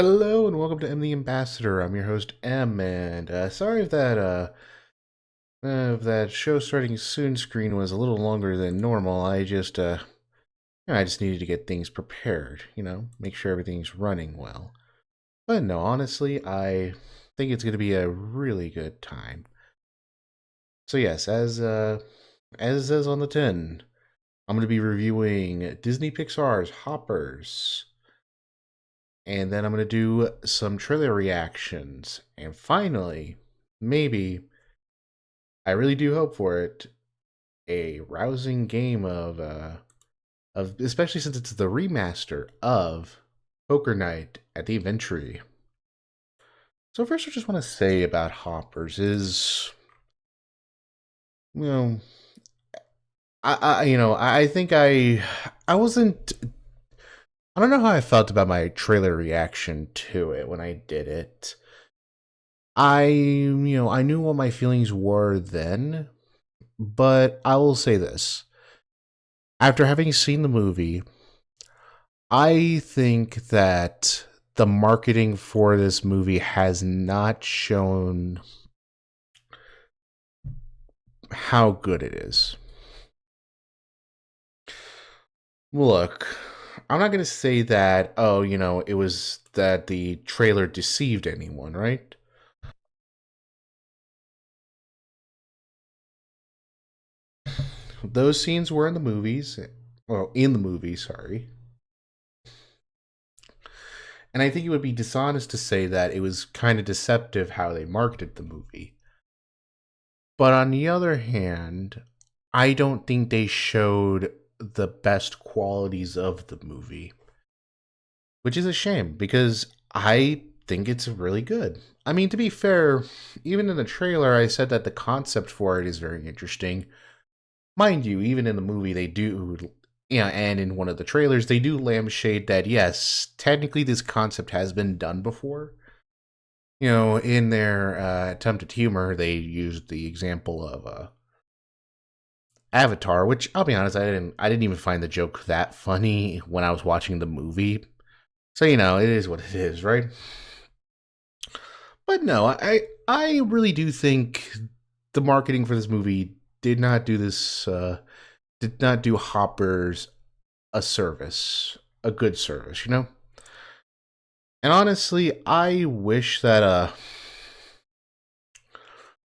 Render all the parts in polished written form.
Hello and welcome to M the Ambassador. I'm your host M, and sorry if that show starting soon screen was a little longer than normal. I just needed to get things prepared. Make sure everything's running well. But no, honestly, I think it's going to be a really good time. So yes, as it says on the tin, I'm going to be reviewing Disney Pixar's Hoppers. And then I'm going to do some trailer reactions. And finally, maybe, I really do hope for it, a rousing game of especially since it's the remaster of Poker Night at the Adventure. So first I just want to say about Hoppers is, you know, I think I wasn't I don't know how I felt about my trailer reaction to it when I did it. I knew what my feelings were then, but I will say this. After having seen the movie, I think that the marketing for this movie has not shown how good it is. Look, I'm not going to say that, it was that the trailer deceived anyone, right? Those scenes were in the movies. Well, in the movie, sorry. And I think it would be dishonest to say that it was kind of deceptive how they marketed the movie. But on the other hand, I don't think they showed the best qualities of the movie, which is a shame because I think it's really good. I mean, to be fair, even in the trailer, I said that the concept for it is very interesting. Mind you, even in the movie, they do, and in one of the trailers, they do lampshade that, yes, technically this concept has been done before. In their attempt at humor, they used the example of Avatar, which I'll be honest, I didn't even find the joke that funny when I was watching the movie. So it is what it is, right? But no, I really do think the marketing for this movie did not do Hoppers a service, a good service. And honestly, I wish that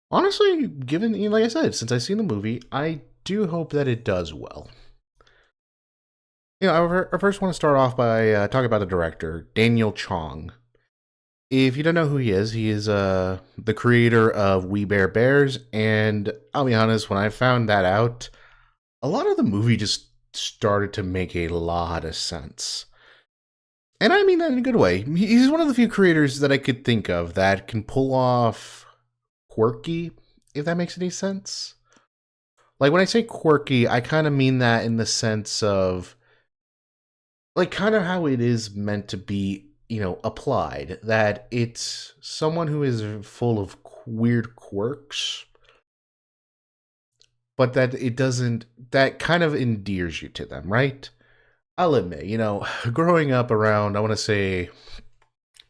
honestly, given like I said, since I've seen the movie, I do hope that it does well. I first want to start off by talking about the director, Daniel Chong. If you don't know who he is the creator of We Bare Bears, and I'll be honest, when I found that out, a lot of the movie just started to make a lot of sense. And I mean that in a good way. He's one of the few creators that I could think of that can pull off quirky, if that makes any sense. Like when I say quirky, I kind of mean that in the sense of like kind of how it is meant to be, applied. That it's someone who is full of weird quirks, but that it doesn't, that kind of endears you to them, right? I'll admit, growing up around, I want to say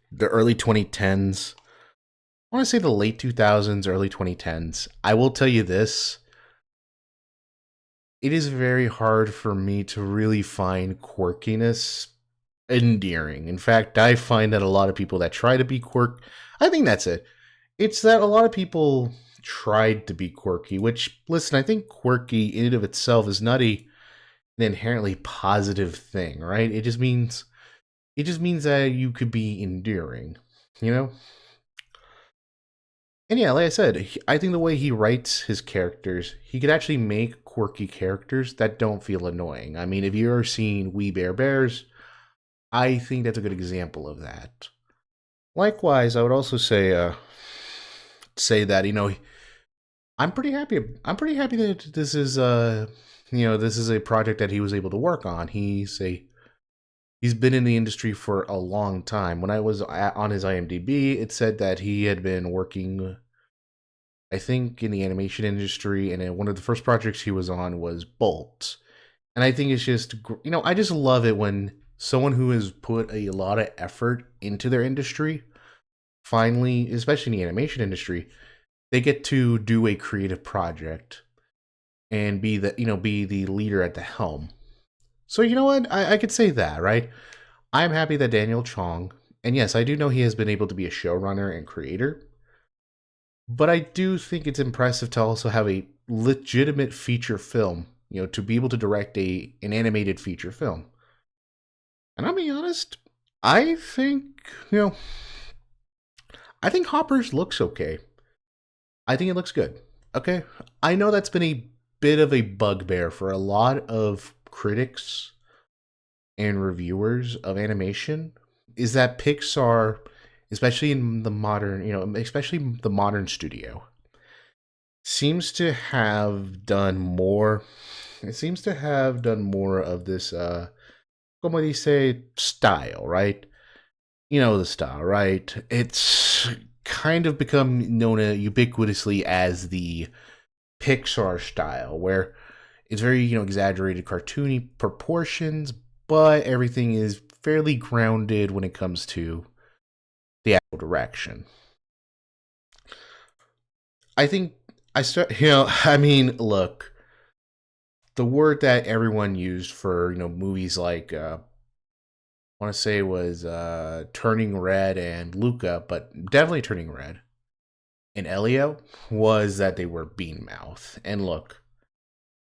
the early 2010s, I want to say the late 2000s, early 2010s, I will tell you this. It is very hard for me to really find quirkiness endearing. In fact, I find that a lot of people that try to be I think that's it. It's that a lot of people tried to be quirky, which, listen, I think quirky in and of itself is not an inherently positive thing, right? It just means that you could be endearing, you know? And yeah, like I said, I think the way he writes his characters, he could actually make quirky characters that don't feel annoying. I mean, if you've ever seen We Bare Bears, I think that's a good example of that. Likewise, I would also say that I'm pretty happy. I'm pretty happy that this is a project that he was able to work on. He's been in the industry for a long time. When I was on his IMDb, it said that he had been working, I think, in the animation industry, and one of the first projects he was on was Bolt. And I think it's just, I just love it when someone who has put a lot of effort into their industry, finally, especially in the animation industry, they get to do a creative project and be the leader at the helm. So you know what? I could say that, right? I'm happy that Daniel Chong, and yes, I do know he has been able to be a showrunner and creator, but I do think it's impressive to also have a legitimate feature film, to be able to direct an animated feature film. And I'll be honest, I think, I think Hopper's looks okay. I think it looks good. Okay. I know that's been a bit of a bugbear for a lot of critics and reviewers of animation, is that Pixar, especially in the modern, especially the modern studio, seems to have done more. It seems to have done more of this, como dice, style, right? You know the style, right? It's kind of become known ubiquitously as the Pixar style, where it's very, exaggerated, cartoony proportions, but everything is fairly grounded when it comes to the actual direction. I think I mean, look, the word that everyone used for, movies like, I want to say was Turning Red and Luca, but definitely Turning Red and Elio, was that they were bean mouth. And look,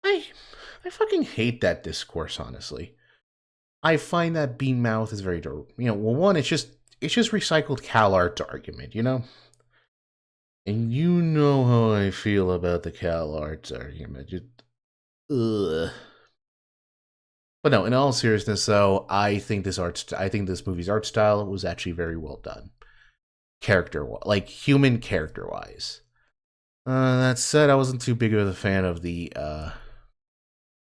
I I fucking hate that discourse, honestly. I find that bean mouth is very, well, one, it's just recycled CalArts argument, and you know how I feel about the CalArts argument. Ugh. But no, in all seriousness, though, I think this movie's art style was actually very well done, like human character wise. That said, I wasn't too big of a fan of the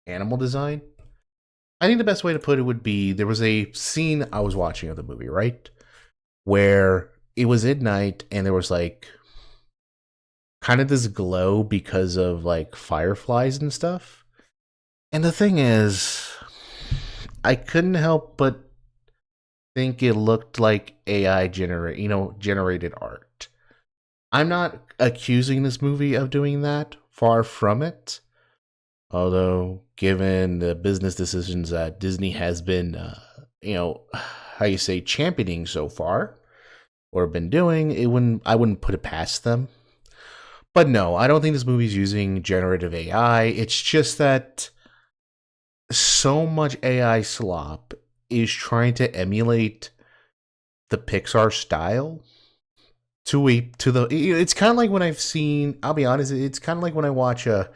animal design. I think the best way to put it would be, there was a scene I was watching of the movie, right, where it was at night and there was like kind of this glow because of like fireflies and stuff. And the thing is, I couldn't help but think it looked like generated art. I'm not accusing this movie of doing that, far from it. Although, given the business decisions that Disney has been, how you say, championing so far, or been doing, I wouldn't put it past them. But no, I don't think this movie's using generative AI. It's just that so much AI slop is trying to emulate the Pixar style to the. It's kind of like when I've seen. I'll be honest. It's kind of like when I watch a.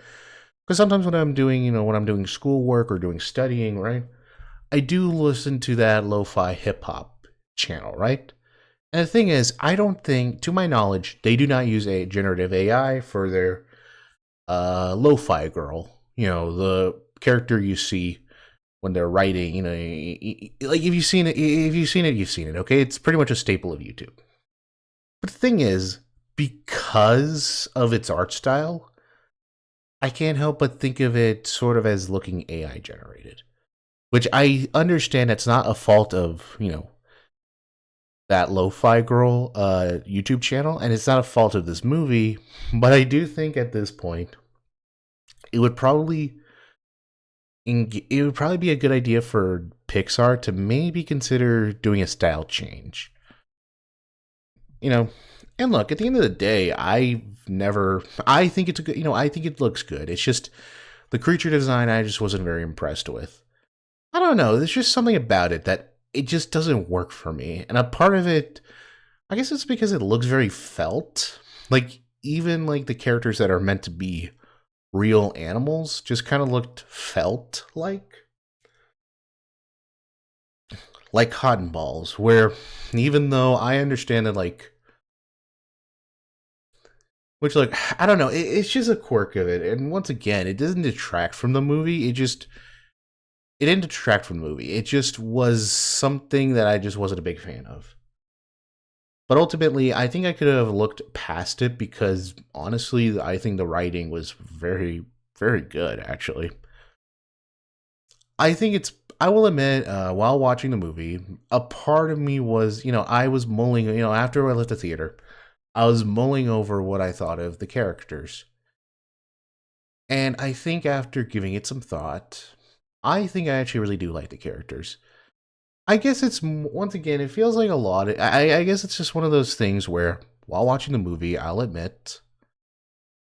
Because sometimes when I'm doing, when I'm doing schoolwork or doing studying, right, I do listen to that lo-fi hip hop channel, right? And the thing is, I don't think, to my knowledge, they do not use a generative AI for their lo-fi girl. The character you see when they're writing. Like if you've seen it, you've seen it. Okay, it's pretty much a staple of YouTube. But the thing is, because of its art style, I can't help but think of it sort of as looking AI generated, which I understand that's not a fault of, that Lo-Fi Girl YouTube channel, and it's not a fault of this movie, but I do think at this point it would probably be a good idea for Pixar to maybe consider doing a style change. And look, at the end of the day, I think it's a good, I think it looks good. It's just the creature design I just wasn't very impressed with. I don't know, there's just something about it that it just doesn't work for me. And a part of it, I guess it's because it looks very felt. Like, even like the characters that are meant to be real animals just kind of looked felt like cotton balls, where even though I understand that, like, which, like, I don't know, it's just a quirk of it. And once again, it doesn't detract from the movie. It didn't detract from the movie. It just was something that I just wasn't a big fan of. But ultimately, I think I could have looked past it because, honestly, I think the writing was very, very good, actually. I think it's I will admit, while watching the movie, a part of me was, I was mulling, after I left the theater, I was mulling over what I thought of the characters. And I think after giving it some thought, I think I actually really do like the characters. I guess it's, once again, it feels like a lot. I guess it's just one of those things where, while watching the movie, I'll admit,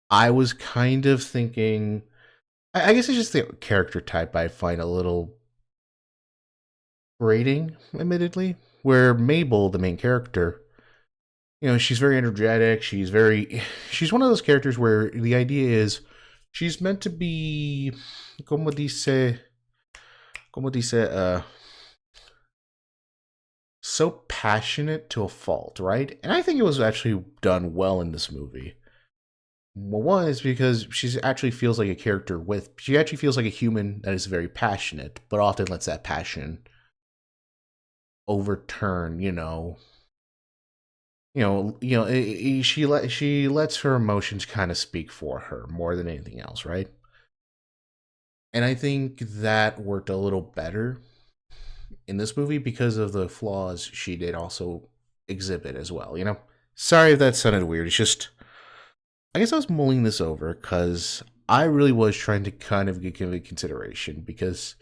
I was kind of thinking, I guess it's just the character type I find a little grating, admittedly. Where Mabel, the main character, she's very energetic. She's one of those characters where the idea is she's meant to be, como dice, so passionate to a fault, right? And I think it was actually done well in this movie. Well, one is because she actually feels like a character she actually feels like a human that is very passionate, but often lets that passion overturn, she lets her emotions kind of speak for her more than anything else, right? And I think that worked a little better in this movie because of the flaws she did also exhibit as well. Sorry if that sounded weird. It's just, I guess I was mulling this over because I really was trying to kind of give it consideration because,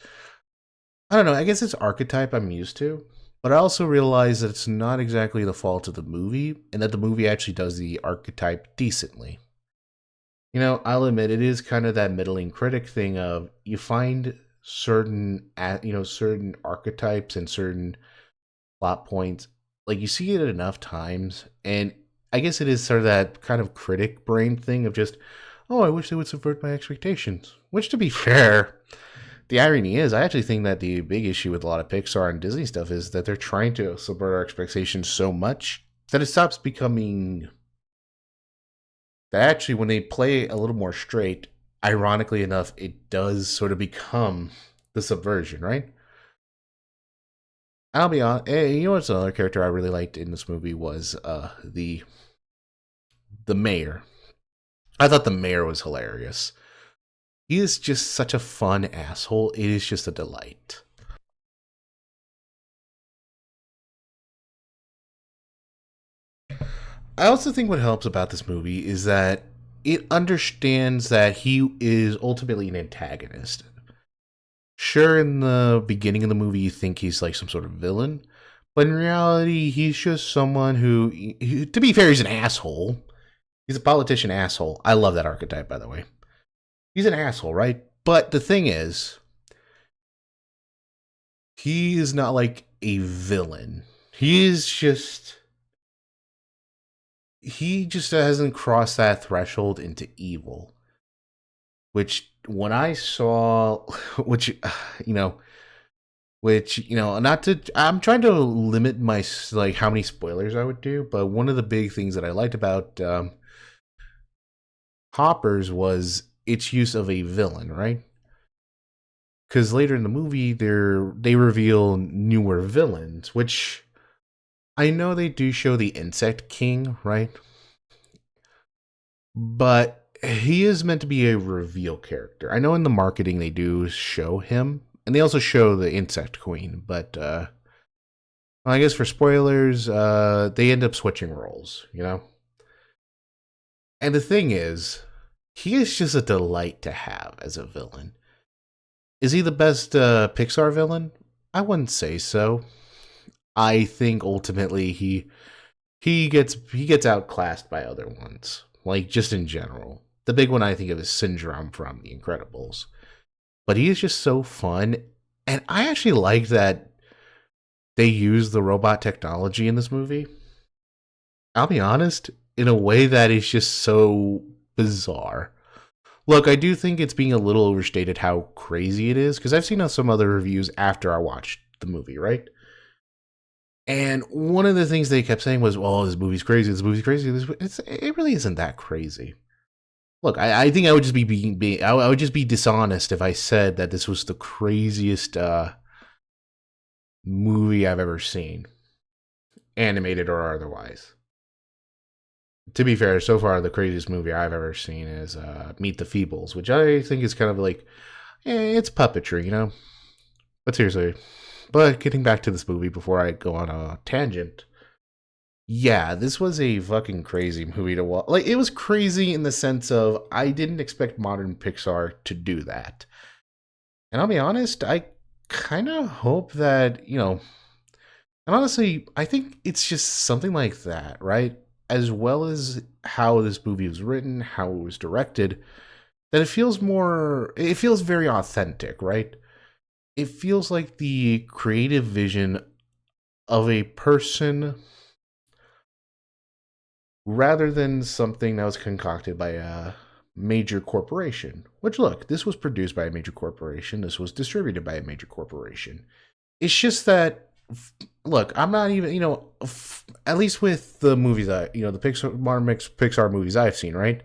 I don't know, I guess it's archetype I'm used to. But I also realize that it's not exactly the fault of the movie, and that the movie actually does the archetype decently. I'll admit it is kind of that middling critic thing of you find certain archetypes and certain plot points, like you see it enough times, and I guess it is sort of that kind of critic brain thing of just, oh, I wish they would subvert my expectations. Which, to be fair, the irony is, I actually think that the big issue with a lot of Pixar and Disney stuff is that they're trying to subvert our expectations so much that it stops becoming. That actually, when they play a little more straight, ironically enough, it does sort of become the subversion, right? I'll be honest. You know what's another character I really liked in this movie was the mayor. I thought the mayor was hilarious. He is just such a fun asshole. It is just a delight. I also think what helps about this movie is that it understands that he is ultimately an antagonist. Sure, in the beginning of the movie, you think he's like some sort of villain, but in reality, he's just someone to be fair, he's an asshole. He's a politician asshole. I love that archetype, by the way. He's an asshole, right? But the thing is, he is not like a villain. He just hasn't crossed that threshold into evil. Which when I saw, which you know, not to, I'm trying to limit my like how many spoilers I would do, but one of the big things that I liked about Hoppers was its use of a villain, right? Because later in the movie, they reveal newer villains, which I know they do show the Insect King, right? But he is meant to be a reveal character. I know in the marketing they do show him, and they also show the Insect Queen, but well, I guess for spoilers, they end up switching roles. And the thing is, he is just a delight to have as a villain. Is he the best Pixar villain? I wouldn't say so. I think ultimately he gets outclassed by other ones, like just in general. The big one I think of is Syndrome from The Incredibles, but he is just so fun, and I actually like that they use the robot technology in this movie. I'll be honest, in a way that is just so bizarre. Look, I do think it's being a little overstated how crazy it is, because I've seen some other reviews after I watched the movie, right? And one of the things they kept saying was, "Oh, this movie's crazy. This movie's crazy." It really isn't that crazy. Look, I think I would just I would just be dishonest if I said that this was the craziest movie I've ever seen, animated or otherwise. To be fair, so far the craziest movie I've ever seen is Meet the Feebles, which I think is kind of like, it's puppetry, But seriously, but getting back to this movie before I go on a tangent, yeah, this was a fucking crazy movie to watch. Like, it was crazy in the sense of I didn't expect modern Pixar to do that. And I'll be honest, I kind of hope that, and honestly, I think it's just something like that, right? As well as how this movie was written, how it was directed, that it feels very authentic, right? It feels like the creative vision of a person rather than something that was concocted by a major corporation. Which, look, this was produced by a major corporation, this was distributed by a major corporation. It's just that, look, I'm not even, at least with the movies that, the Pixar, modern Pixar movies I've seen, right?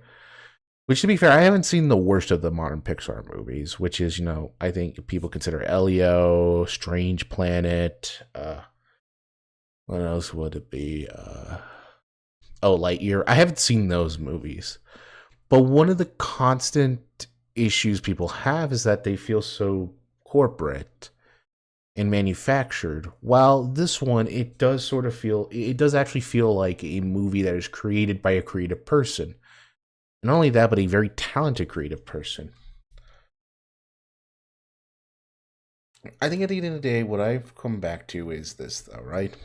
Which, to be fair, I haven't seen the worst of the modern Pixar movies, which is, I think people consider Elio, Strange Planet, what else would it be? Oh, Lightyear. I haven't seen those movies. But one of the constant issues people have is that they feel so corporate and manufactured. While this one, it does actually feel like a movie that is created by a creative person. And not only that, but a very talented creative person. I think at the end of the day, what I've come back to is this, though, right?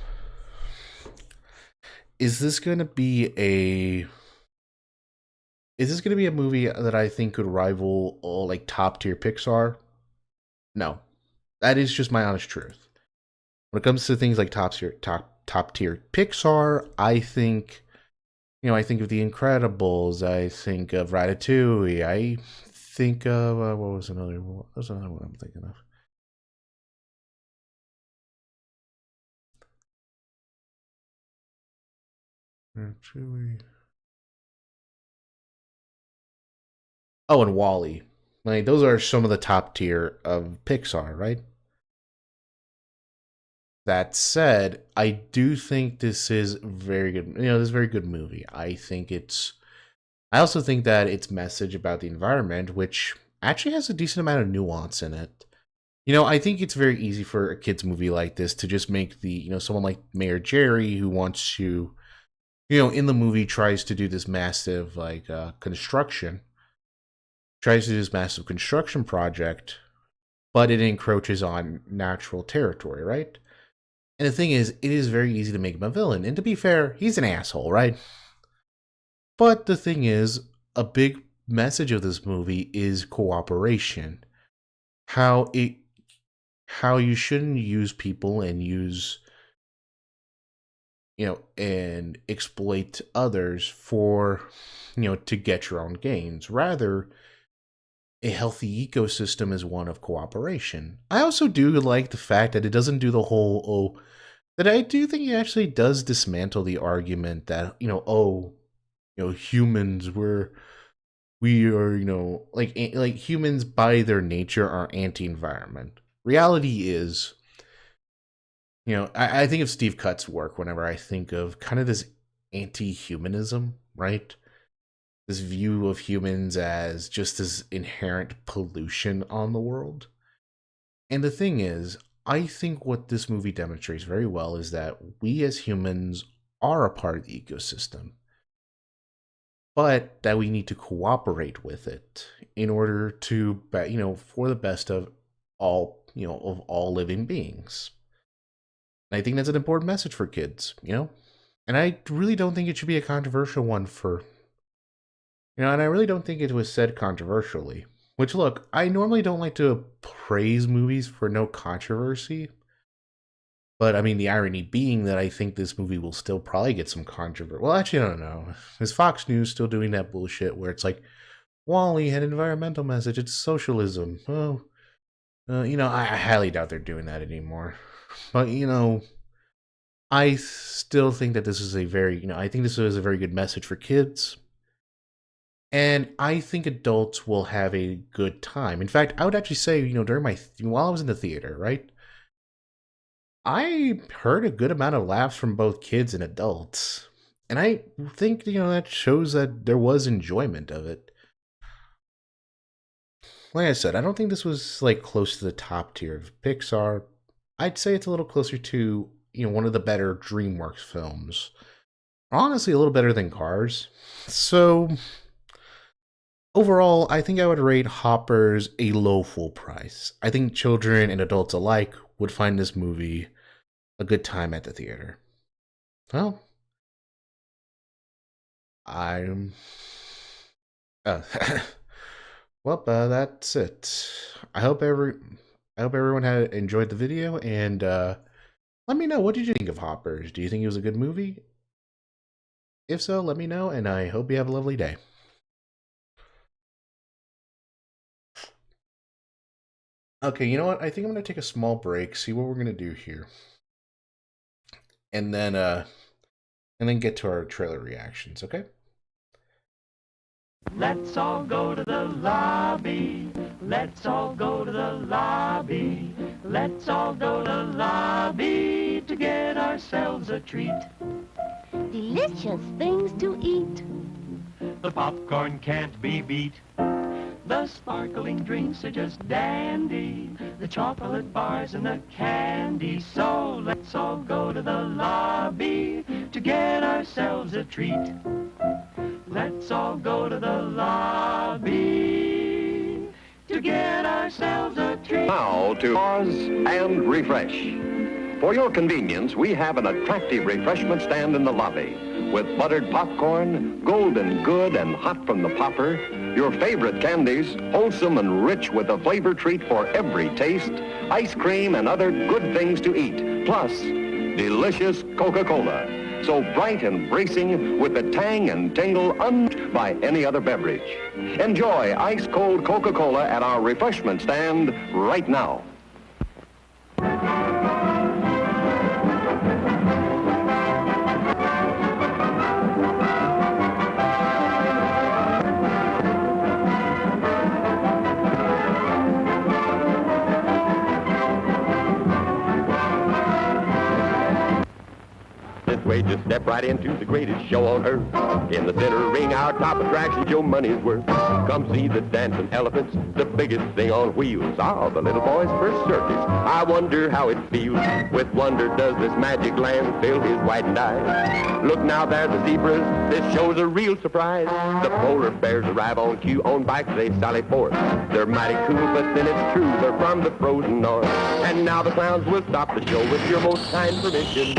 Is this going to be a is this going to be a movie that I think could rival like top tier Pixar? No, that is just my honest truth. When it comes to things like top tier Pixar, I think I think of The Incredibles. I think of Ratatouille. I think of what was another one I'm thinking of? Ratatouille. Oh, and Wally. Like those are some of the top tier of Pixar, right? That said, I do think this is very good. This is a very good movie. I also think that its message about the environment, which actually has a decent amount of nuance in it. I think it's very easy for a kids movie like this to just make someone like Mayor Jerry who wants to, in the movie tries to do this massive tries to do this massive construction project, but it encroaches on natural territory, right? And the thing is, it is very easy to make him a villain. And to be fair, he's an asshole, right? But the thing is, a big message of this movie is cooperation. How it how you shouldn't use people and and exploit others for to get your own gains. Rather, a healthy ecosystem is one of cooperation. I also do like the fact that it doesn't do the whole that I do think it actually does dismantle the argument that humans we are like humans by their nature are anti-environment. Reality is, I think of Steve Cutt's work whenever I think of kind of this anti-humanism, right? This view of humans as just this inherent pollution on the world. And the thing is, I think what this movie demonstrates very well is that we as humans are a part of the ecosystem, but that we need to cooperate with it in order to, for the best of all living beings. And I think that's an important message for kids. And I really don't think it should be a controversial one and I really don't think it was said controversially. Which, look, I normally don't like to praise movies for no controversy. But, I mean, the irony being that I think this movie will still probably get some controversy. Well, actually, I don't know. Is Fox News still doing that bullshit where it's like, Wally had an environmental message, it's socialism. Oh, I highly doubt they're doing that anymore. But, I still think that this is I think this is a very good message for kids. And I think adults will have a good time. In fact, I would actually say, while I was in the theater, right? I heard a good amount of laughs from both kids and adults. And I think, that shows that there was enjoyment of it. like I said, I don't think this was like close to the top tier of Pixar. I'd say it's a little closer to, one of the better DreamWorks films. Honestly, a little better than Cars. So, overall, I think I would rate Hoppers a low full price. I think children and adults alike would find this movie a good time at the theater. Well, I'm. Uh, that's it. I hope everyone had enjoyed the video, and let me know, what did you think of Hoppers? Do you think it was a good movie? If so, let me know, and I hope you have a lovely day. Okay, you know what? I think I'm gonna take a small break, see what we're gonna do here, and then get to our trailer reactions. Okay? Let's all go to the lobby. Let's all go to the lobby. Let's all go to the lobby to get ourselves a treat. Delicious things to eat. The popcorn can't be beat. The sparkling drinks are just dandy. The chocolate bars and the candy. So let's all go to the lobby to get ourselves a treat. Let's all go to the lobby to get ourselves a treat. Now to pause and refresh. For your convenience, we have an attractive refreshment stand in the lobby with buttered popcorn, golden good and hot from the popper, your favorite candies, wholesome and rich with a flavor treat for every taste, ice cream and other good things to eat, plus delicious Coca-Cola. So bright and bracing with the tang and tingle unmatched by any other beverage. Enjoy ice-cold Coca-Cola at our refreshment stand right now. 10th way, just step right into the greatest show on earth. In the center ring, our top attraction's your money's worth. Come see the dancing elephants, the biggest thing on wheels. Ah, the little boy's first circus. I wonder how it feels. With wonder does this magic land fill his whitened eyes. Look now, there the zebras. This show's a real surprise. The polar bears arrive on cue. On bikes they sally forth. They're mighty cool, but then it's true. They're from the frozen north. And now the clowns will stop the show with your most kind permission.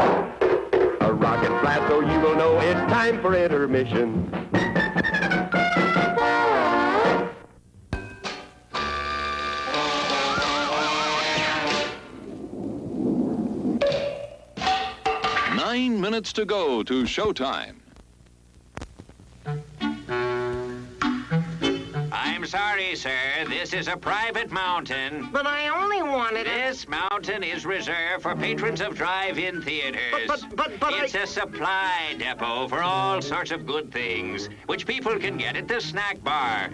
A rocket flat so you will know it's time for intermission. Nine minutes to go to showtime. I'm sorry, sir. This is a private mountain. But I only wanted it. This mountain is reserved for patrons of drive-in theaters. But it's a supply depot for all sorts of good things, which people can get at the snack bar,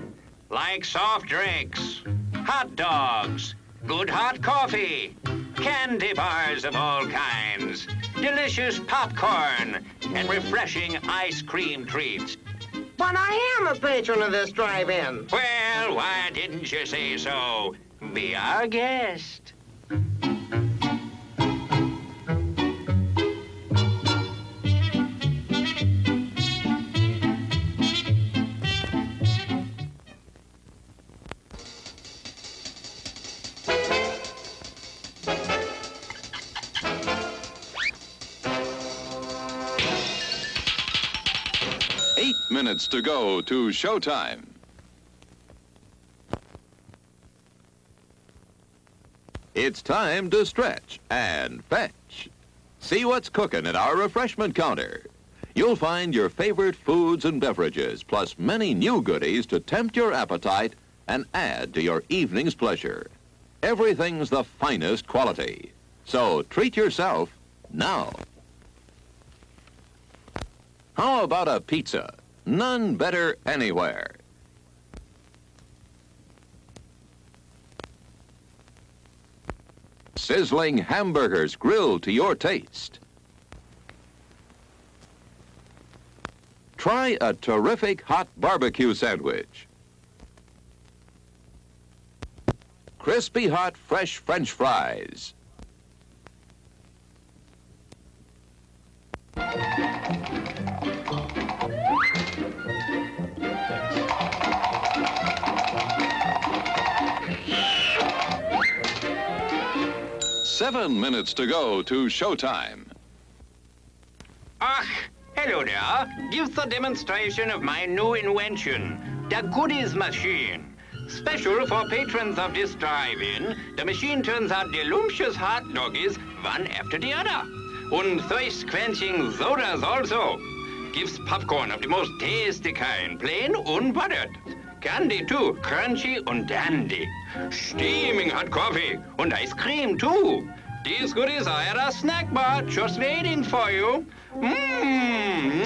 like soft drinks, hot dogs, good hot coffee, candy bars of all kinds, delicious popcorn, and refreshing ice cream treats. But I am a patron of this drive-in. Well, why didn't you say so? Be our guest. Minutes to go to showtime. It's time to stretch and fetch. See what's cooking at our refreshment counter. You'll find your favorite foods and beverages, plus many new goodies to tempt your appetite and add to your evening's pleasure. Everything's the finest quality. So treat yourself now. How about a pizza? None better anywhere. Sizzling hamburgers grilled to your taste. Try a terrific hot barbecue sandwich. crispy hot fresh French fries. Seven minutes to go to showtime. Ach, hello there. Gives a demonstration of my new invention, the Goodies Machine. Special for patrons of this drive-in, the machine turns out delicious hot doggies one after the other. And thirst-quenching sodas also. Gives popcorn of the most tasty kind, plain unbuttered. Candy too, crunchy and dandy. Steaming hot coffee and ice cream too. These goodies are at a snack bar just waiting for you. Mmm.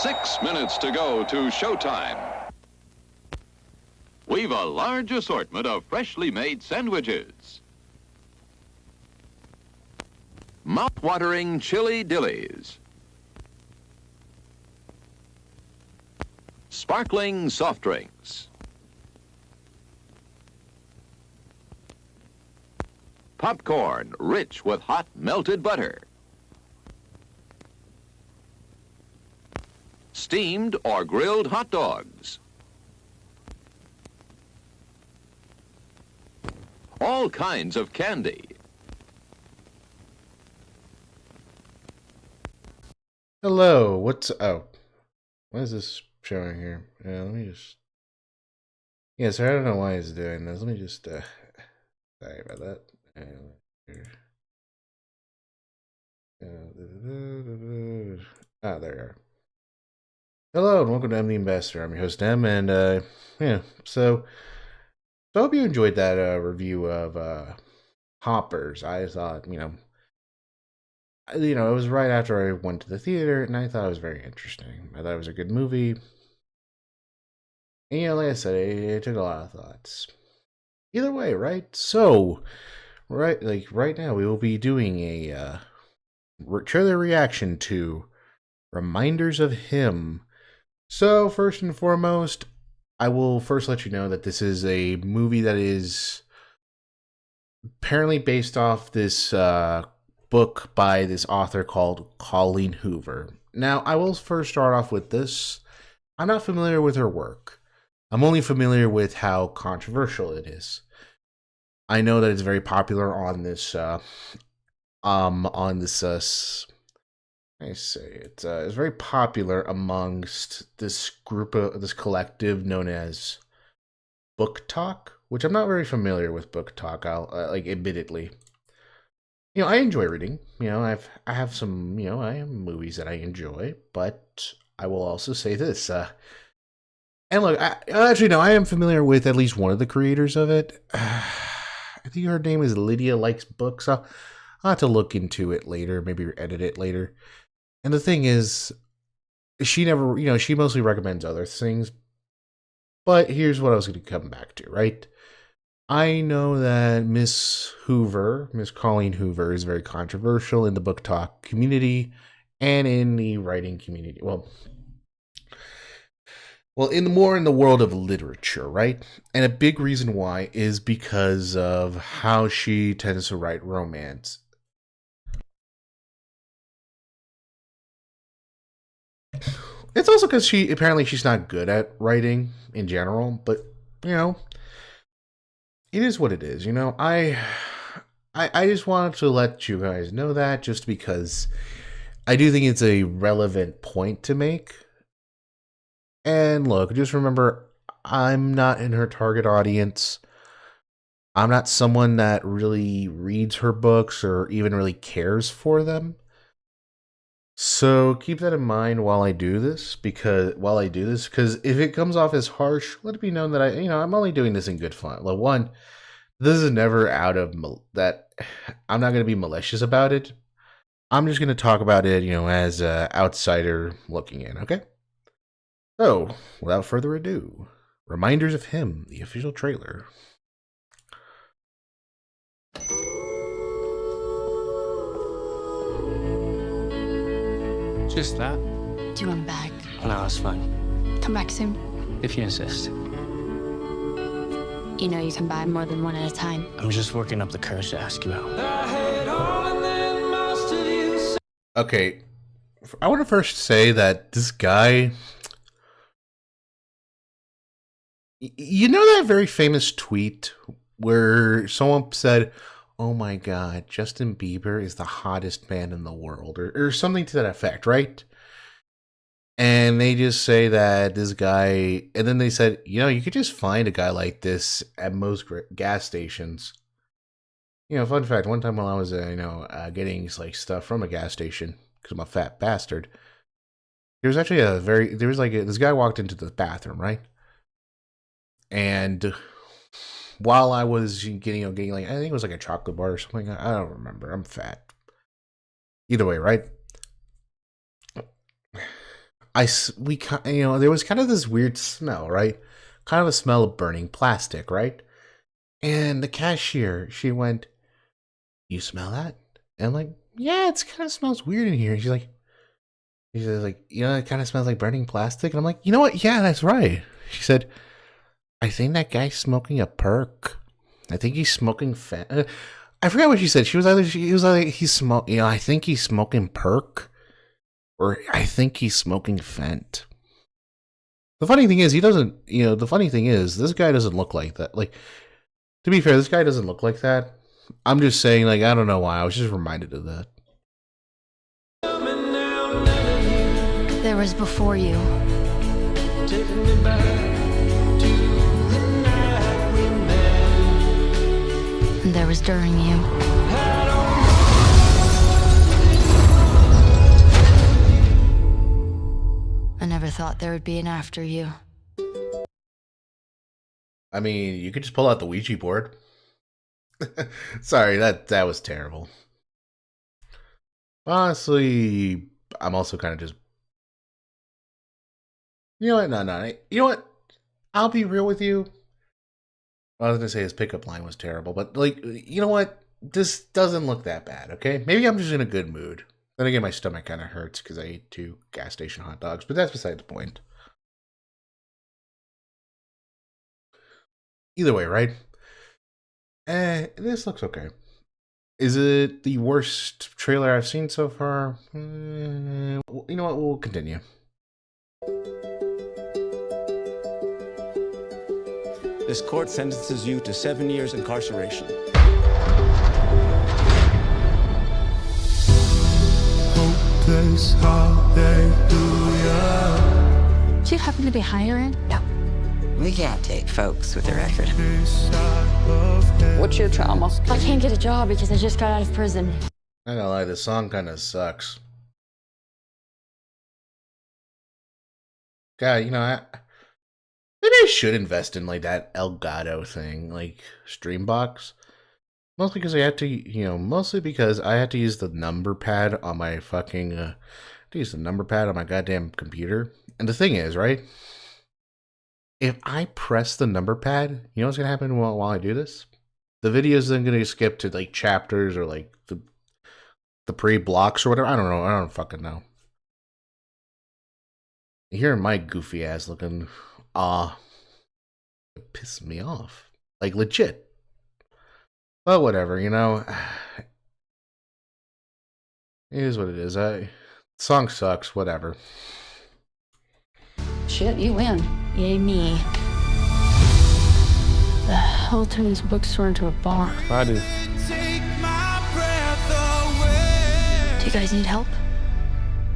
6 minutes to go to showtime. We've a large assortment of freshly made sandwiches. Mouth-watering chili dillies. Sparkling soft drinks. Popcorn rich with hot melted butter. Steamed or grilled hot dogs. All kinds of candy. Hello, what's... Oh. What is this showing here? Yeah, let me just... Yeah, so I don't know why it's doing this. Let me just... Sorry about that. Ah, there you are. Hello, and welcome to M the Ambassador. I'm your host, M, and, yeah, so I hope you enjoyed that, review of, Hoppers. I thought, it was right after I went to the theater, and I thought it was very interesting. I thought it was a good movie. And, like I said, it took a lot of thoughts. Either way, right? So, right now, we will be doing a, trailer reaction to Reminders of Him. So, first and foremost, I will first let you know that this is a movie that is apparently based off this book by this author called Colleen Hoover. Now, I will first start off with this. I'm not familiar with her work. I'm only familiar with how controversial it is. I know that it's very popular on this it's very popular amongst this collective known as Book Talk, which I'm not very familiar with Book Talk. I'll admittedly, I enjoy reading. I have some, I have movies that I enjoy, but I will also say this. And look, I am familiar with at least one of the creators of it. I think her name is Lydia Likes Books. I'll have to look into it later, maybe edit it later. And the thing is, she never, she mostly recommends other things. But here's what I was going to come back to, right? I know that Miss Colleen Hoover, is very controversial in the book talk community and in the writing community. Well, in the world of literature, right? And a big reason why is because of how she tends to write romance. It's also because she's not good at writing in general, but it is what it is. I just wanted to let you guys know that, just because I do think it's a relevant point to make. And look, just remember, I'm not in her target audience. I'm not someone that really reads her books or even really cares for them. So keep that in mind while I do this, because if it comes off as harsh, let it be known that I'm only doing this in good fun. Like, one, this is never out of that. I'm not going to be malicious about it. I'm just going to talk about it, as an outsider looking in, okay? So, without further ado, Reminders of Him, the official trailer. Just that? Do you want him back? No, it's fine. Come back soon. If you insist. You know you can buy more than one at a time. I'm just working up the courage to ask you out. Okay, I want to first say that this guy... You know that very famous tweet where someone said, "Oh my God, Justin Bieber is the hottest man in the world," or something to that effect, right? And they just say that this guy, and then they said, you could just find a guy like this at most gas stations. Fun fact, one time while I was, getting like stuff from a gas station, because I'm a fat bastard, there was actually this guy walked into the bathroom, right? And while I was getting like, I think it was like a chocolate bar or something. I don't remember. I'm fat. Either way, right? There was kind of this weird smell, right? Kind of a smell of burning plastic, right? And the cashier, she went, "You smell that?" And I'm like, "Yeah, it kind of smells weird in here." And she says, it kind of smells like burning plastic. And I'm like, "You know what? Yeah, that's right." She said, "I think that guy's smoking a perk. I think he's smoking I forgot what she said. He was like, he's smoking, I think he's smoking perk, or I think he's smoking Fent." The funny thing is, this guy doesn't look like that. Like, to be fair, this guy doesn't look like that. I'm just saying, I don't know why. I was just reminded of that. There was before you. And there was during you. I never thought there would be an after you. I mean, you could just pull out the Ouija board. Sorry, that was terrible. Honestly, I'm also kind of just... You know what? No. You know what? I'll be real with you. I was going to say his pickup line was terrible, but, you know what? This doesn't look that bad, okay? Maybe I'm just in a good mood. Then again, my stomach kind of hurts because I ate 2 gas station hot dogs, but that's beside the point. Either way, right? This looks okay. Is it the worst trailer I've seen so far? You know what? We'll continue. This court sentences you to 7 years incarceration. Hopeless hallelujah. Do you happen to be hiring? No. We can't take folks with a record. What's your trauma? I can't get a job because I just got out of prison. I gotta lie, this song kind of sucks. God, maybe I should invest in that Elgato thing, Streambox. Mostly because I had to, use the number pad on my goddamn computer. And the thing is, right? If I press the number pad, you know what's gonna happen while I do this? The video is then gonna skip to chapters or the pre-blocks or whatever. I don't know. I don't fucking know. Hearing my goofy ass looking, it pisses me off. Legit. But whatever, It is what it is. Song sucks, whatever. Shit, you win. Yay me. The hell turns bookstore into a bar. I do. Do you guys need help?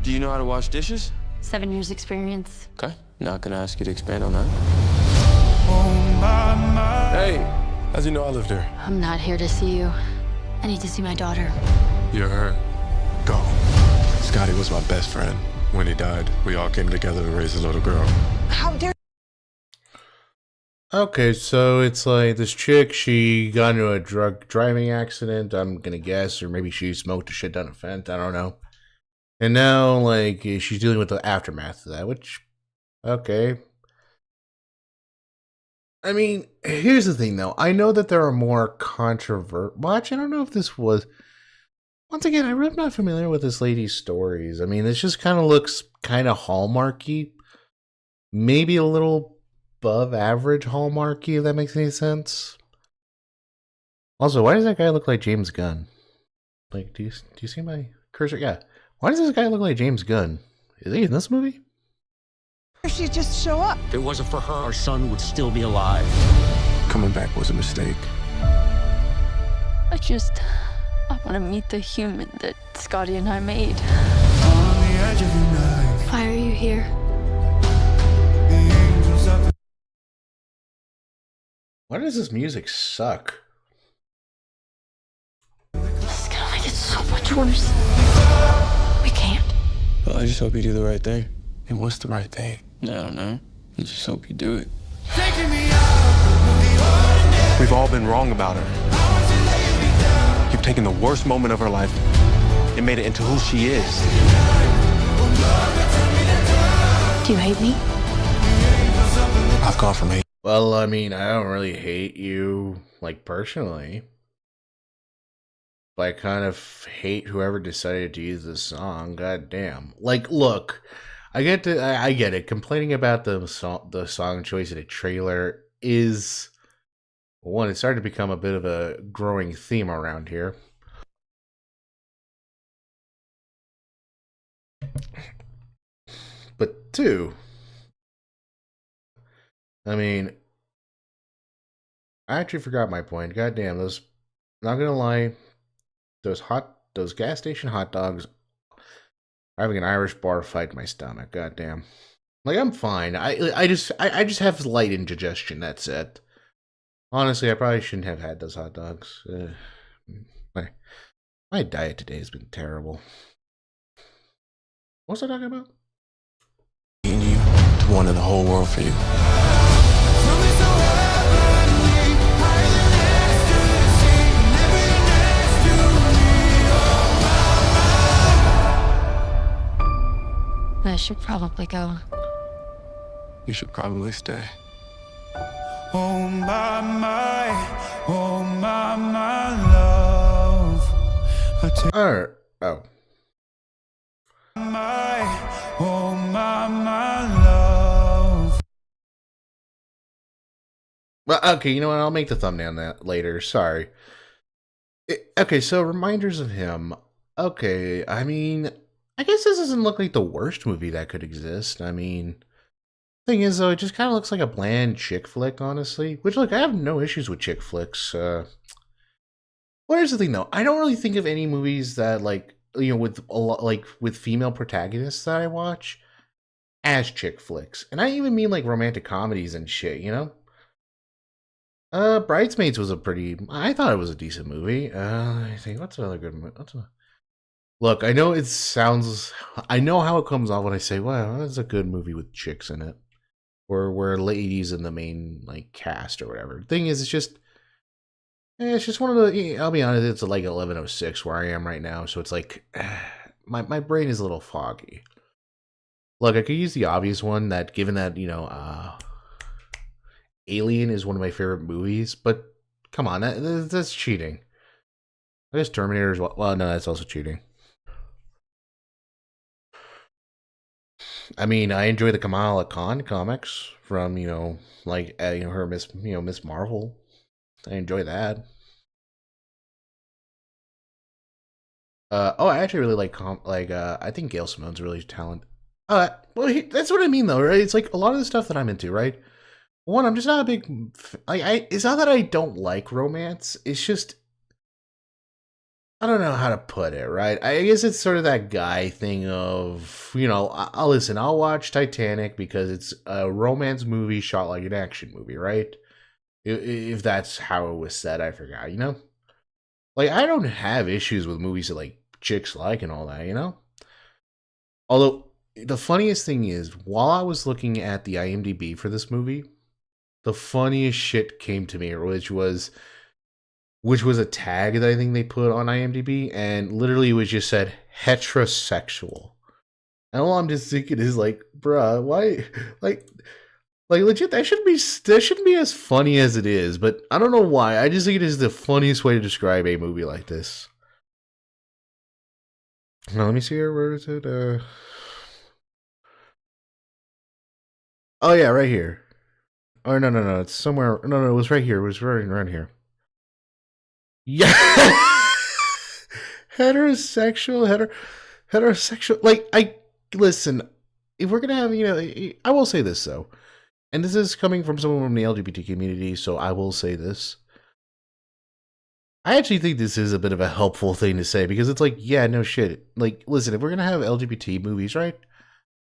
Do you know how to wash dishes? 7 years experience. Okay, not gonna ask you to expand on that. Hey, how's you know I live there? I'm not here to see you. I need to see my daughter. You're her. Go. Scotty was my best friend. When he died, we all came together to raise a little girl. How dare Okay, so it's like this chick, she got into a drug driving accident, I'm gonna guess, or maybe she smoked a shit ton of fent, I don't know. And now, like, she's dealing with the aftermath of that, which, okay. I mean, here's the thing, though. I know that there are more well, actually, I don't know if this was. Once again, I'm really not familiar with this lady's stories. I mean, this just kind of looks kind of hallmarky. Maybe a little above average hallmarky, if that makes any sense. Also, why does that guy look like James Gunn? Like, do you see my cursor? Yeah. Why does this guy look like James Gunn? Is he in this movie? She'd just show up. If it wasn't for her, our son would still be alive. Coming back was a mistake. I want to meet the human that Scotty and I made. Why are you here? Why does this music suck? This is gonna make it so much worse. We can't. Well, I just hope you do the right thing. And what's the right thing? I don't know. I just hope you do it. We've all been wrong about her. You've taken the worst moment of her life and made it into who she is. Do you hate me? I've gone from hate. Well, I mean, I don't really hate you, like, personally. But I kind of hate whoever decided to use this song. God damn. Like, look, I get it. Complaining about the song choice in a trailer is one. It's starting to become a bit of a growing theme around here. But two, I mean, I actually forgot my point. God damn, those. Not gonna lie, those gas station hot dogs are having an Irish bar fight in my stomach. God damn. Like, I'm fine. I just have light indigestion. That's it. Honestly, I probably shouldn't have had those hot dogs. My diet today has been terrible. What was I talking about? And you to wanting the whole world for you. I should probably go. You should probably stay. Oh my love. Oh. My love. Well, okay, you know what? I'll make the thumbnail that later. Sorry. Okay, so reminders of him. Okay, I mean, I guess this doesn't look like the worst movie that could exist. I mean, thing is, though, it just kind of looks like a bland chick flick, honestly. Which, look, I have no issues with chick flicks. Well, here's the thing, though. I don't really think of any movies that, like, you know, with a lot, like, with female protagonists that I watch as chick flicks. And I even mean, like, romantic comedies and shit, you know? Bridesmaids was I thought it was a decent movie. I think, what's another good movie? Look, I know I know how it comes off when I say, wow, that's a good movie with chicks in it. Or where ladies in the main, like, cast or whatever. Thing is, it's just one of the, I'll be honest, it's like 11:06 where I am right now, so it's like, my brain is a little foggy. Look, I could use the obvious one that, given that, you know, Alien is one of my favorite movies, but come on, that's cheating. I guess Terminator is, well, no, that's also cheating. I mean, I enjoy the Kamala Khan comics from, you know, like, you know, her Miss Marvel. I enjoy that. I actually really like I think Gail Simone's really talented. Well, that's what I mean, though, right? It's like a lot of the stuff that I'm into, right? One, I'm just not a big, it's not that I don't like romance. It's just, I don't know how to put it, right? I guess it's sort of that guy thing of, you know, I'll watch Titanic because it's a romance movie shot like an action movie, right? If that's how it was said, I forgot, you know? Like, I don't have issues with movies that, like, chicks like and all that, you know? Although, the funniest thing is, while I was looking at the IMDb for this movie, the funniest shit came to me, which was a tag that I think they put on IMDb, and literally it was just said heterosexual. And all I'm just thinking is like, bruh, why, like legit, that shouldn't be as funny as it is. But I don't know why. I just think it is the funniest way to describe a movie like this. Now let me see here. Where is it? Oh yeah, right here. Oh no, it's somewhere. No, it was right here. It was right around here. Yeah, heterosexual. Like, I listen. If we're gonna have, I will say this though, and this is coming from someone from the LGBT community, so I will say this. I actually think this is a bit of a helpful thing to say because it's like, yeah, no shit. Like, listen, if we're gonna have LGBT movies, right?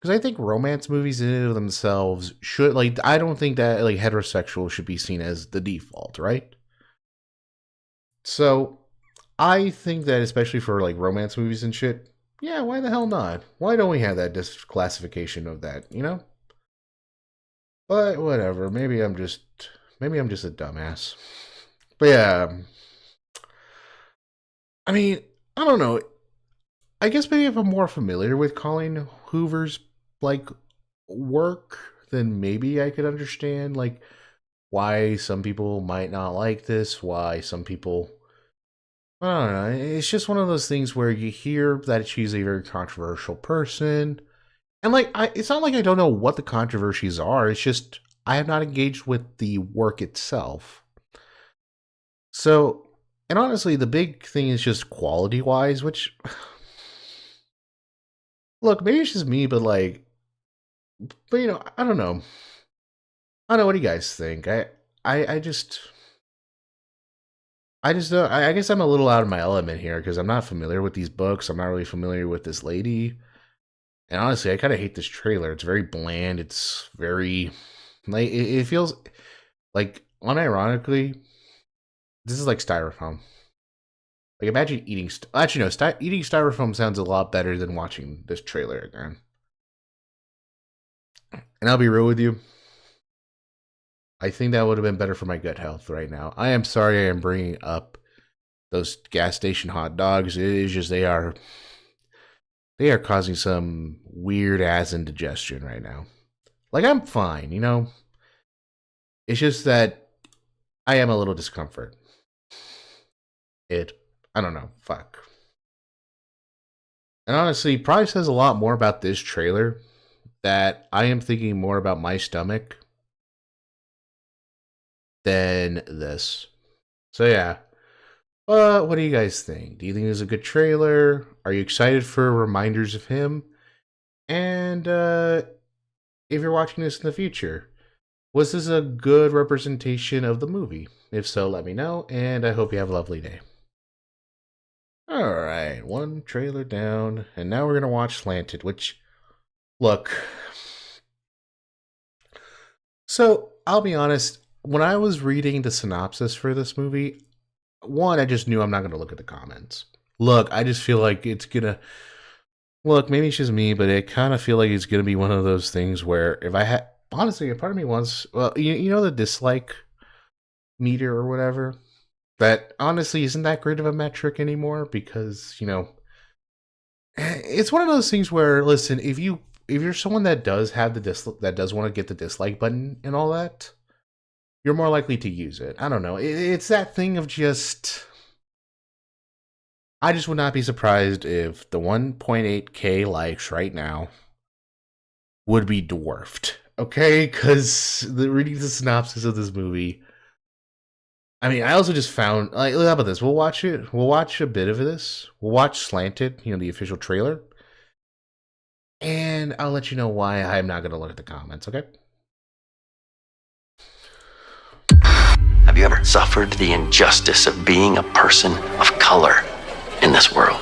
Because I think romance movies in and of themselves should, like, I don't think that like heterosexual should be seen as the default, right? So, I think that especially for like romance movies and shit, yeah, why the hell not? Why don't we have that disclassification of that, But whatever, maybe I'm just a dumbass. But yeah, I mean, I don't know. I guess maybe if I'm more familiar with Colleen Hoover's like work, then maybe I could understand like why some people might not like this, why some people, I don't know. It's just one of those things where you hear that she's a very controversial person. And like, it's not like I don't know what the controversies are. It's just I have not engaged with the work itself. So, and honestly, the big thing is just quality-wise, which, look, maybe it's just me, but like, I don't know. I don't know. What do you guys think? I just don't. I guess I'm a little out of my element here because I'm not familiar with these books. I'm not really familiar with this lady. And honestly, I kind of hate this trailer. It's very bland. It's very, like, it feels like, unironically, this is like styrofoam. Like, imagine eating, actually, no, eating styrofoam sounds a lot better than watching this trailer again. And I'll be real with you. I think that would have been better for my gut health right now. I am sorry I am bringing up those gas station hot dogs. It is just, they are causing some weird ass indigestion right now. Like, I'm fine, It's just that I am a little discomfort. I don't know, fuck. And honestly, probably says a lot more about this trailer that I am thinking more about my stomach than this. So yeah. What do you guys think? Do you think this is a good trailer? Are you excited for reminders of him? And if you're watching this in the future, was this a good representation of the movie? If so, let me know, and I hope you have a lovely day. Alright, one trailer down, and now we're going to watch Slanted, which, look, so I'll be honest, when I was reading the synopsis for this movie, one, I just knew I'm not going to look at the comments. Look, I just feel like it's going to, look, maybe it's just me, but I kind of feel like it's going to be one of those things where if I had, honestly, a part of me wants, well, you know the dislike meter or whatever? That honestly isn't that great of a metric anymore because, it's one of those things where, listen, if you're someone that does have that does want to get the dislike button and all that, you're more likely to use it. I don't know. It's that thing of just, I just would not be surprised if the 1.8K likes right now would be dwarfed. Okay? Because reading the synopsis of this movie, I mean, I also just found, like, how about this? We'll watch it. We'll watch a bit of this. We'll watch Slanted, the official trailer. And I'll let you know why I'm not going to look at the comments, okay? Have you ever suffered the injustice of being a person of color in this world?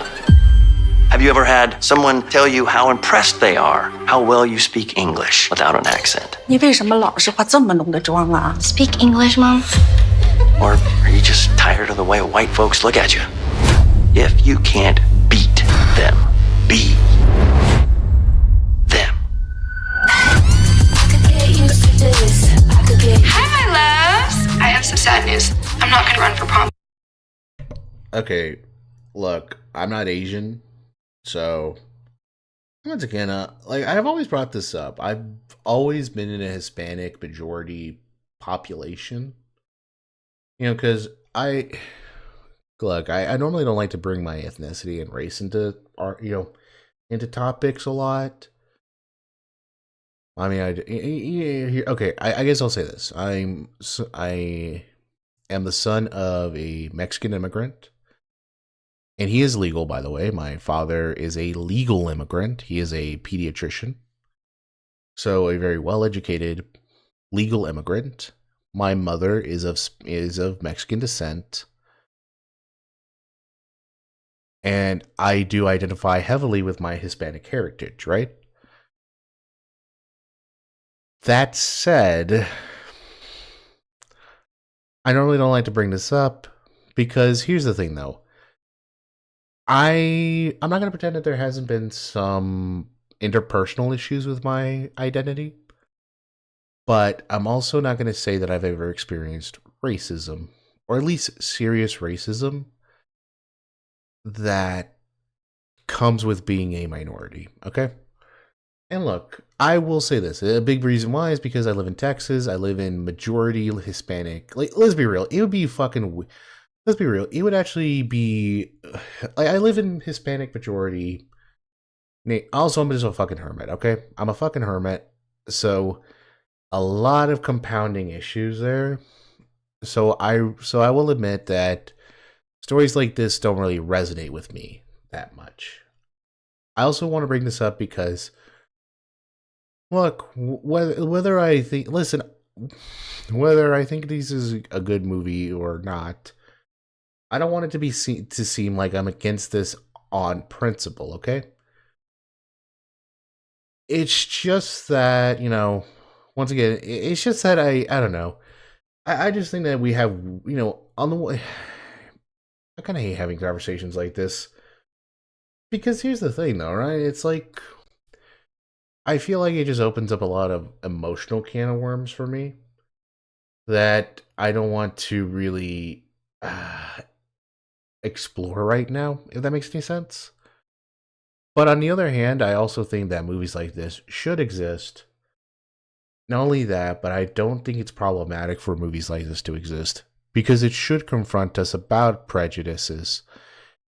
Have you ever had someone tell you how impressed they are, how well you speak English without an accent? 你为什么老是化这么浓的妆啊？ Speak English, Mom? Or are you just tired of the way white folks look at you? If you can't beat them, be them. I could get used to this. I could get bad news. I'm not gonna run for prom. Okay, look, I'm not Asian, so once again, like I've always brought this up. I've always been in a Hispanic majority population. Because I normally don't like to bring my ethnicity and race into art, into topics a lot. I mean, okay. I guess I'll say this. I am the son of a Mexican immigrant, and he is legal, by the way. My father is a legal immigrant. He is a pediatrician, so a very well-educated legal immigrant. My mother is of Mexican descent, and I do identify heavily with my Hispanic heritage, right? That said, I normally don't like to bring this up because here's the thing, though. I'm not going to pretend that there hasn't been some interpersonal issues with my identity. But I'm also not going to say that I've ever experienced racism, or at least serious racism, that comes with being a minority, okay? And look, I will say this. A big reason why is because I live in Texas. I live in majority Hispanic. Like, let's be real. It would be fucking... Let's be real. It would actually be... Like, I live in Hispanic majority. Also, I'm just a fucking hermit, okay? I'm a fucking hermit, so... a lot of compounding issues there. So I will admit that stories like this don't really resonate with me that much. I also want to bring this up because look, whether I think whether I think this is a good movie or not, I don't want it to seem like I'm against this on principle, okay? It's just that, once again, it's just that I don't know. I just think that we have, on the way, I kind of hate having conversations like this. Because here's the thing, though, right? It's like, I feel like it just opens up a lot of emotional can of worms for me that I don't want to really explore right now, if that makes any sense. But on the other hand, I also think that movies like this should exist. Not only that, but I don't think it's problematic for movies like this to exist because it should confront us about prejudices.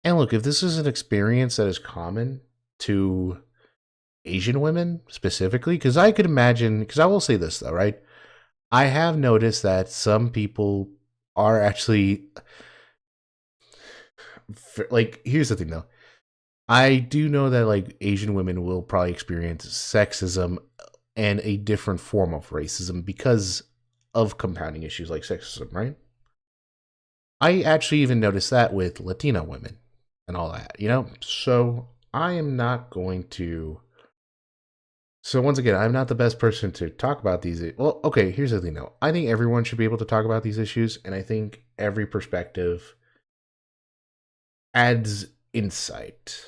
And look, if this is an experience that is common to Asian women specifically, because I could imagine, because I will say this though, right? I have noticed that some people are actually, like, here's the thing though. I do know that like Asian women will probably experience sexism and a different form of racism because of compounding issues like sexism, right? I actually even noticed that with Latina women and all that, So I am not going to. So once again, I'm not the best person to talk about these. Well, okay, here's the thing though. I think everyone should be able to talk about these issues, and I think every perspective adds insight.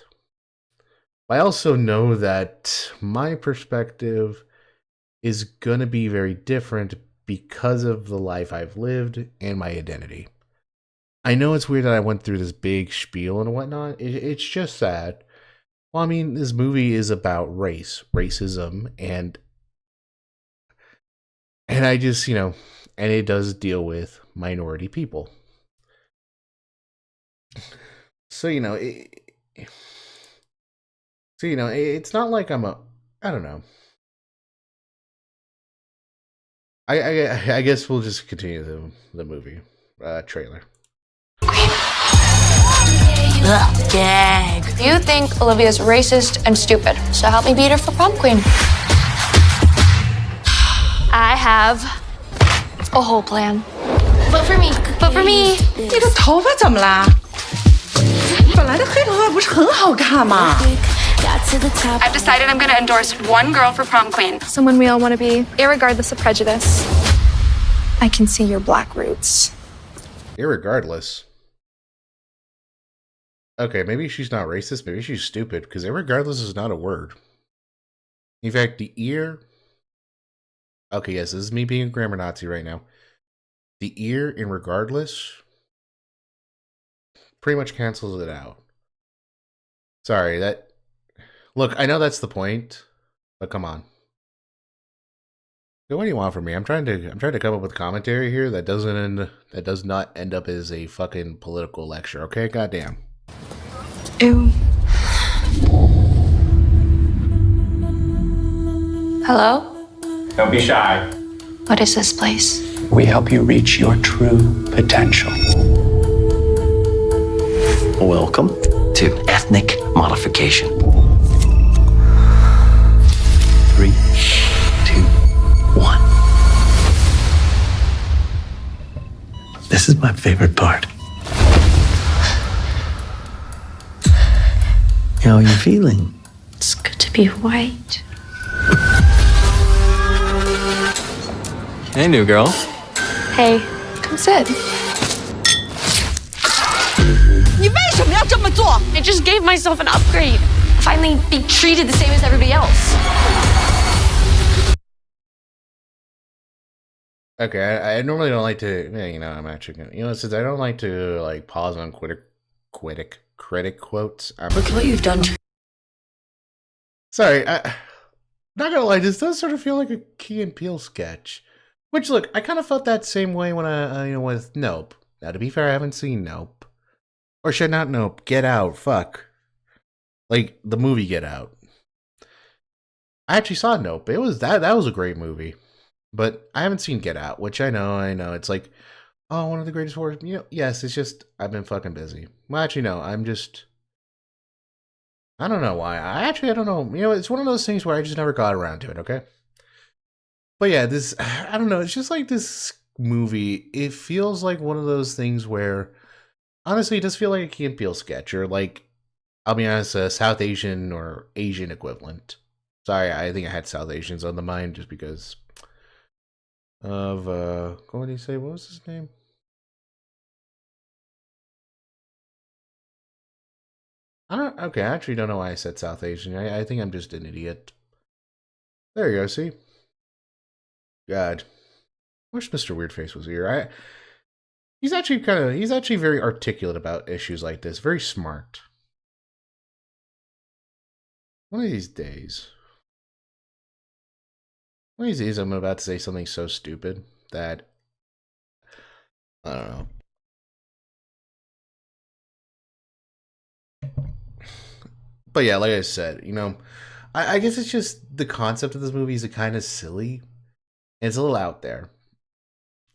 I also know that my perspective is going to be very different because of the life I've lived and my identity. I know it's weird that I went through this big spiel and whatnot. It's just that, well, I mean, this movie is about racism, and I just, and it does deal with minority people. So, it's not like I don't know. I guess we'll just continue the movie trailer. Ugh, gag. You think Olivia's racist and stupid, so help me beat her for prom queen. I have a whole plan. Vote for me. Vote for me. 你的头发怎么啦？本来的黑头发不是很好看吗？ I've decided I'm going to endorse one girl for prom queen. Someone we all want to be, irregardless of prejudice. I can see your black roots. Irregardless. Okay, maybe she's not racist, maybe she's stupid, because irregardless is not a word. In fact, the ear... Okay, yes, this is me being a grammar Nazi right now. The ear in Regardless pretty much cancels it out. Sorry, that. Look, I know that's the point, but come on. What do you want from me? I'm trying to come up with commentary here that does not end up as a fucking political lecture, okay? Goddamn. Ew. Hello? Don't be shy. What is this place? We help you reach your true potential. Welcome to ethnic modification. 3, 2, 1. This is my favorite part. How are you feeling? It's good to be white. Hey, new girl. Hey, come sit. I just gave myself an upgrade. Finally be treated the same as everybody else. Okay, I normally don't like to, I'm actually gonna, since I don't like to, like, pause on critic quotes. Look at what you've done. Sorry, not gonna lie, this does sort of feel like a Key and Peele sketch. Which, look, I kind of felt that same way when with Nope. Now, to be fair, I haven't seen Nope. Or should not Nope. Get Out. Fuck. Like, the movie Get Out. I actually saw Nope. It was, that was a great movie. But I haven't seen Get Out, which I know. It's like, oh, one of the greatest horror. Yes, it's just, I've been fucking busy. Well, actually, no, I don't know why. I don't know. It's one of those things where I just never got around to it, okay? But yeah, I don't know. It's just like this movie. It feels like one of those things where, honestly, it does feel like a Key and Peele sketch, or like, I'll be honest, a South Asian or Asian equivalent. Sorry, I think I had South Asians on the mind just because of, what did he say? What was his name? I actually don't know why I said South Asian. I think I'm just an idiot. There you go, see? God. I wish Mr. Weirdface was here. He's actually very articulate about issues like this. Very smart. One of these days. I'm about to say something so stupid that I don't know. But yeah, like I said, I guess it's just the concept of this movie is kind of silly. And it's a little out there.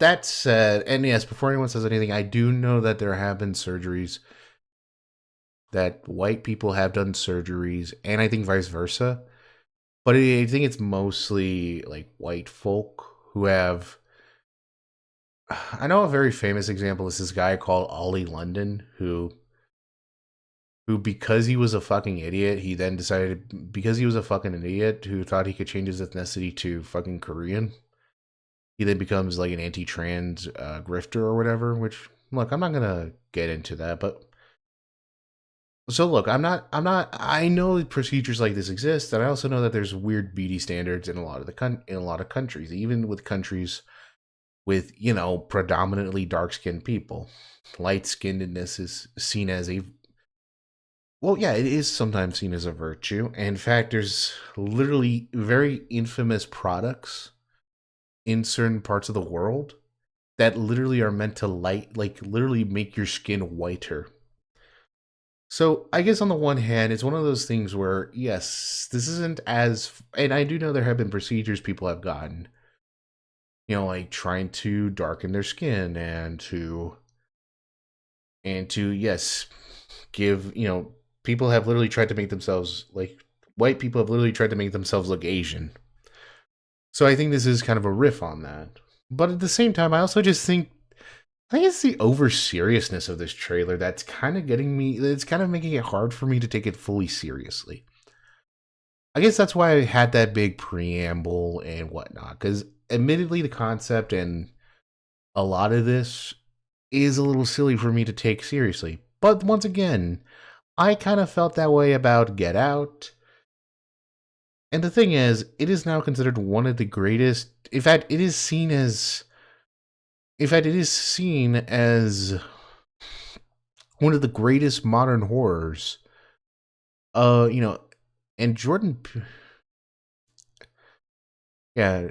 That said, and yes, before anyone says anything, I do know that there have been surgeries that white people have done surgeries, and I think vice versa. But I think it's mostly like white folk who have. I know a very famous example is this guy called Ollie London, who because he was a fucking idiot, he then decided, because he was a fucking idiot who thought he could change his ethnicity to fucking Korean, he then becomes like an anti-trans grifter or whatever, which, look, I'm not gonna get into that, but so look, I know procedures like this exist, and I also know that there's weird beauty standards in a lot of countries, even with countries with, predominantly dark-skinned people. Light-skinnedness is seen as a, well, yeah, it is sometimes seen as a virtue. And in fact, there's literally very infamous products in certain parts of the world that literally are meant to literally make your skin whiter. So I guess on the one hand, it's one of those things where, yes, this isn't as, and I do know there have been procedures people have gotten, like trying to darken their skin and to, yes, give, people have literally tried to make themselves, like, white people have literally tried to make themselves look Asian. So I think this is kind of a riff on that. But at the same time, I also just think it's the over seriousness of this trailer that's kind of it's kind of making it hard for me to take it fully seriously. I guess that's why I had that big preamble and whatnot, because admittedly the concept and a lot of this is a little silly for me to take seriously. But once again, I kind of felt that way about Get Out. And the thing is, it is now considered one of the greatest, in fact, it is seen as, In fact, it is seen as one of the greatest modern horrors. You know, and yeah,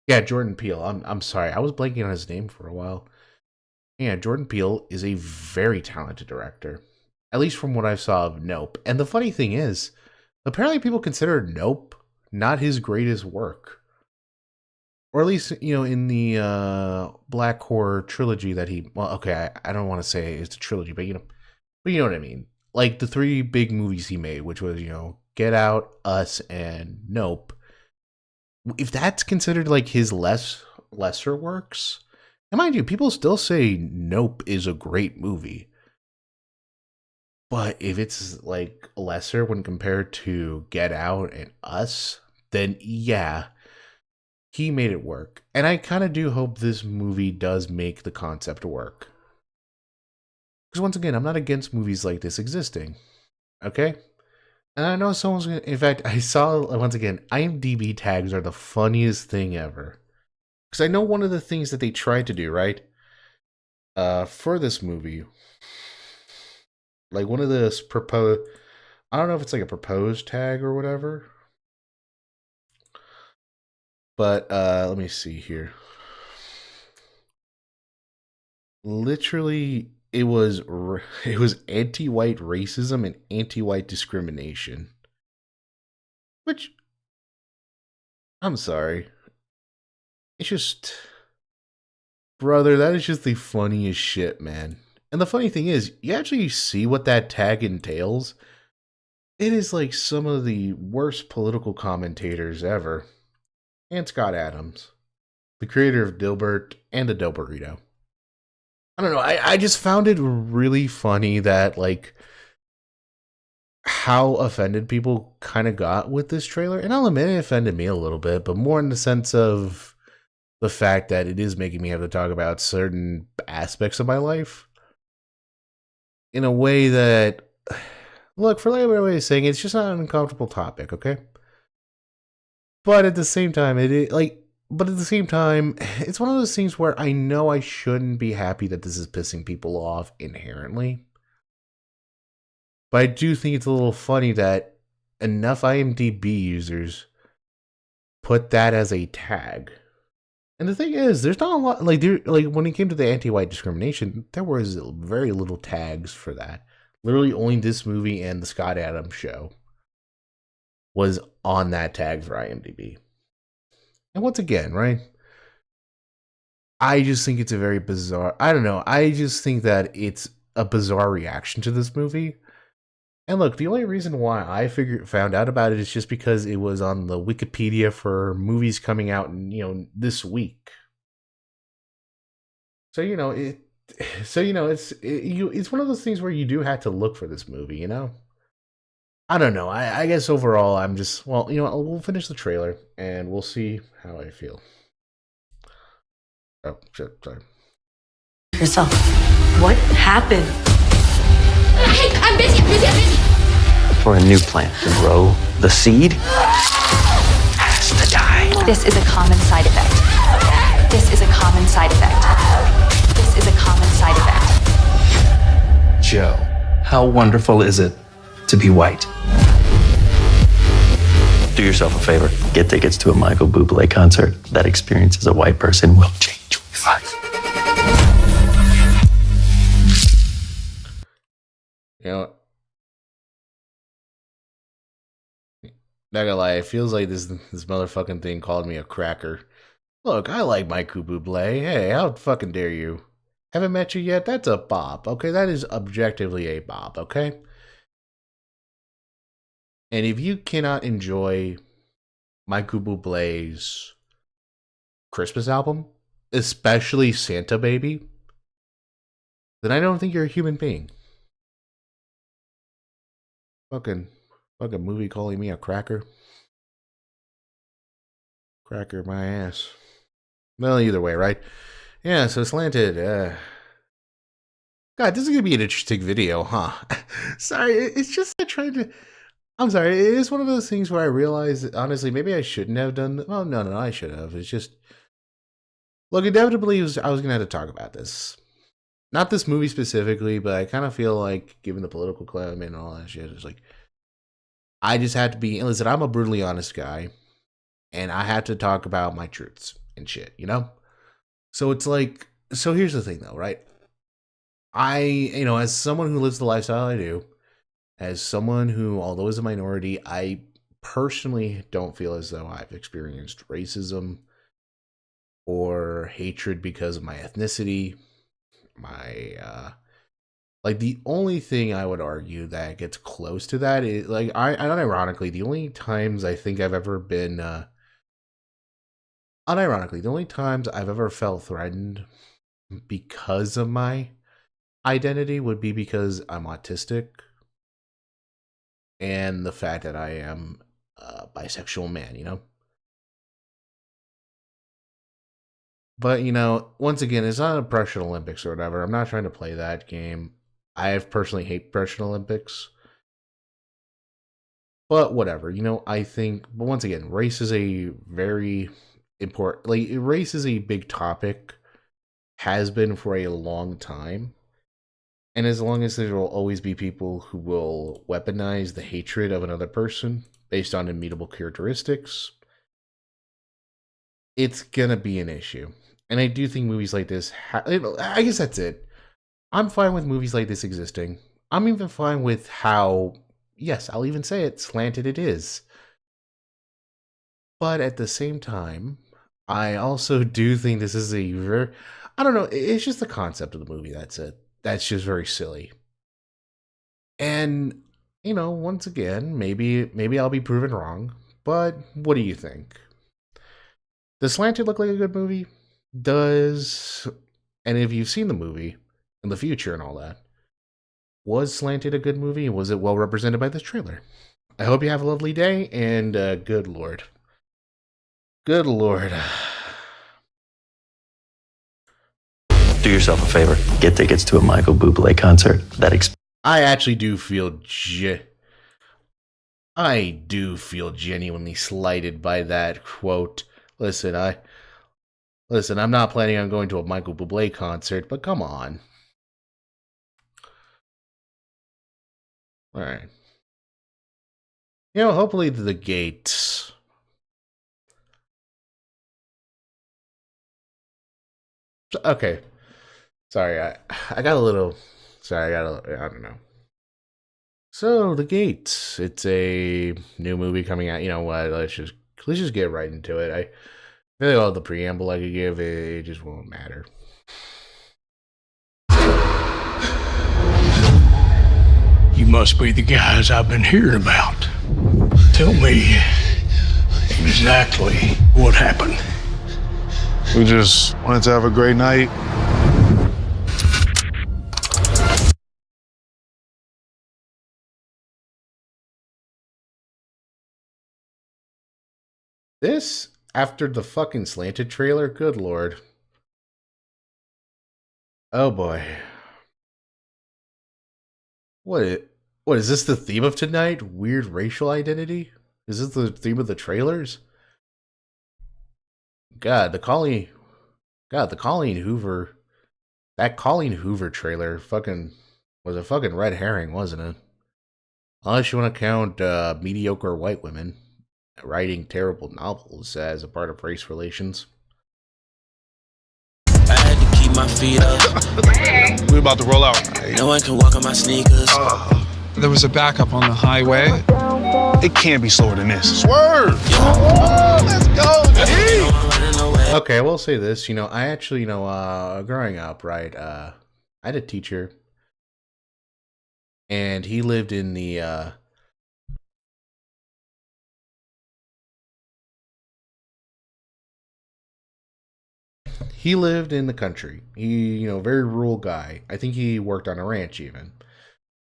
yeah, Jordan Peele. I'm sorry, I was blanking on his name for a while. Yeah, Jordan Peele is a very talented director, at least from what I saw of Nope. And the funny thing is, apparently people consider Nope not his greatest work. Or at least, you know, in the Black Horror trilogy that he... Well, okay, I don't want to say it's a trilogy, but you know what I mean. Like, the three big movies he made, which was, you know, Get Out, Us, and Nope. If that's considered, like, his lesser works... And mind you, people still say Nope is a great movie. But if it's, like, lesser when compared to Get Out and Us, then yeah... he made it work. And I kind of do hope this movie does make the concept work. Because once again, I'm not against movies like this existing. Okay? And I know someone's going to... In fact, I saw, once again, IMDb tags are the funniest thing ever. Because I know one of the things that they tried to do, right? For this movie. Like one of the proposed... I don't know if it's like a proposed tag or whatever. But let me see here. Literally, it was anti-white racism and anti-white discrimination. Which, I'm sorry. It's just, brother, that is just the funniest shit, man. And the funny thing is, you actually see what that tag entails. It is like some of the worst political commentators ever. And Scott Adams, the creator of Dilbert and the Dope Burrito. I don't know, I just found it really funny that, like, how offended people kind of got with this trailer. And I'll admit it offended me a little bit, but more in the sense of the fact that it is making me have to talk about certain aspects of my life in a way that, look, for lack of a better way of saying it, it's just not an uncomfortable topic, okay? But at the same time, it's one of those things where I know I shouldn't be happy that this is pissing people off inherently. But I do think it's a little funny that enough IMDb users put that as a tag. And the thing is, there's not a lot, like when it came to the anti-white discrimination, there was very little tags for that. Literally only this movie and the Scott Adams show was on that tag for IMDb. And once again, right? I just think it's a very bizarre... I don't know. I just think that it's a bizarre reaction to this movie. And look, the only reason why I found out about it is just because it was on the Wikipedia for movies coming out, this week. So, it's one of those things where you do have to look for this movie, you know? I don't know. I guess overall, I'm just... Well, we'll finish the trailer, and we'll see how I feel. Oh, shit, sorry. Yourself. What happened? Hey, I'm busy. For a new plant to grow, the seed has to die. This is a common side effect. This is a common side effect. This is a common side effect. Joe, how wonderful is it to be white? Do yourself a favor. Get tickets to a Michael Bublé concert. That experience as a white person will change your life. Not gonna lie, it feels like this motherfucking thing called me a cracker. Look, I like Michael Bublé. Hey, how fucking dare you? Haven't met you yet? That's a bop, okay? That is objectively a bop, okay? And if you cannot enjoy Michael Bublé's Christmas album, especially Santa Baby, then I don't think you're a human being. Fucking movie calling me a cracker. Cracker my ass. Well, either way, right? Yeah, so Slanted. God, this is going to be an interesting video, huh? Sorry, it's just I tried to... I'm sorry. It is one of those things where I realize that, honestly, maybe I shouldn't have done. Well, no, I should have. It's just look. Inevitably, I was gonna have to talk about this. Not this movie specifically, but I kind of feel like, given the political climate and all that shit, it's like I just had to be. Listen, I'm a brutally honest guy, and I had to talk about my truths and shit. So it's like, so here's the thing, though, right? As someone who lives the lifestyle I do, as someone who, although is a minority, I personally don't feel as though I've experienced racism or hatred because of my ethnicity. Like, the only thing I would argue that gets close to that is, like, unironically, the only times I think I've ever been, unironically, the only times I've ever felt threatened because of my identity would be because I'm autistic and the fact that I am a bisexual man. But, once again, it's not a Prussian Olympics or whatever. I'm not trying to play that game. I personally hate Prussian Olympics. But whatever, I think, but once again, race is a very important, like, race is a big topic, has been for a long time. And as long as there will always be people who will weaponize the hatred of another person based on immutable characteristics, it's gonna be an issue. And I do think movies like this, I guess that's it. I'm fine with movies like this existing. I'm even fine with how, yes, I'll even say it, slanted it is. But at the same time, I also do think this is a very, I don't know, it's just the concept of the movie, that's it. That's just very silly. And, once again, maybe I'll be proven wrong, but what do you think? Does Slanted look like a good movie? And if you've seen the movie in the future and all that, was Slanted a good movie? Was it well represented by this trailer? I hope you have a lovely day, and good lord. Good lord. Do yourself a favor. Get tickets to a Michael Bublé concert. I actually do feel I do feel genuinely slighted by that quote. Listen, I'm not planning on going to a Michael Bublé concert, but come on. All right. Hopefully the gates. Okay. Sorry, I got a little. Sorry, I don't know. So the Gates. It's a new movie coming out. You know what? Let's just get right into it. I feel like all the preamble I could give, it just won't matter. You must be the guys I've been hearing about. Tell me exactly what happened. We just wanted to have a great night. This, after the fucking Slanted trailer, good lord. Oh boy. What is this the theme of tonight? Weird racial identity? Is this the theme of the trailers? God, the Colleen Hoover, that Colleen Hoover trailer was a fucking red herring, wasn't it? Unless you want to count mediocre white women writing terrible novels as a part of race relations. I had to keep my feet up. We're about to roll out. No one can walk on my sneakers. There was a backup on the highway. It can't be slower than this. Swerve! Oh, let's go, G! Okay, I will say this. I actually, growing up, right, I had a teacher, and he lived in the, he lived in the country. He, very rural guy. I think he worked on a ranch even.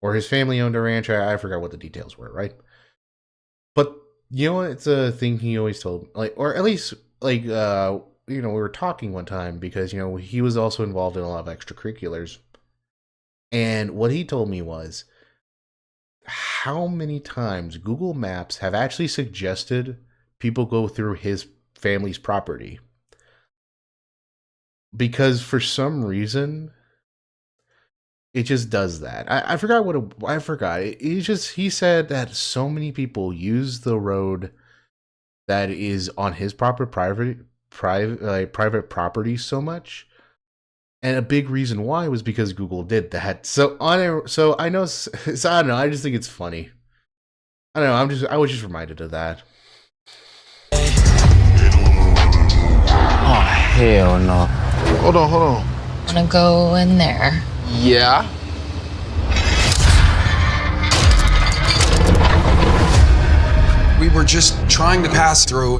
Or his family owned a ranch. I forgot what the details were, right? But, it's a thing he always told, like, or at least, like, we were talking one time because, he was also involved in a lot of extracurriculars. And what he told me was how many times Google Maps have actually suggested people go through his family's property. Because for some reason, it just does that. I forgot I forgot. He said that so many people use the road that is on his private property so much. And a big reason why was because Google did that. So I know, so I don't know. I just think it's funny. I don't know. I was just reminded of that. Oh hell no! Hold on. Wanna go in there? Yeah. We were just trying to pass through.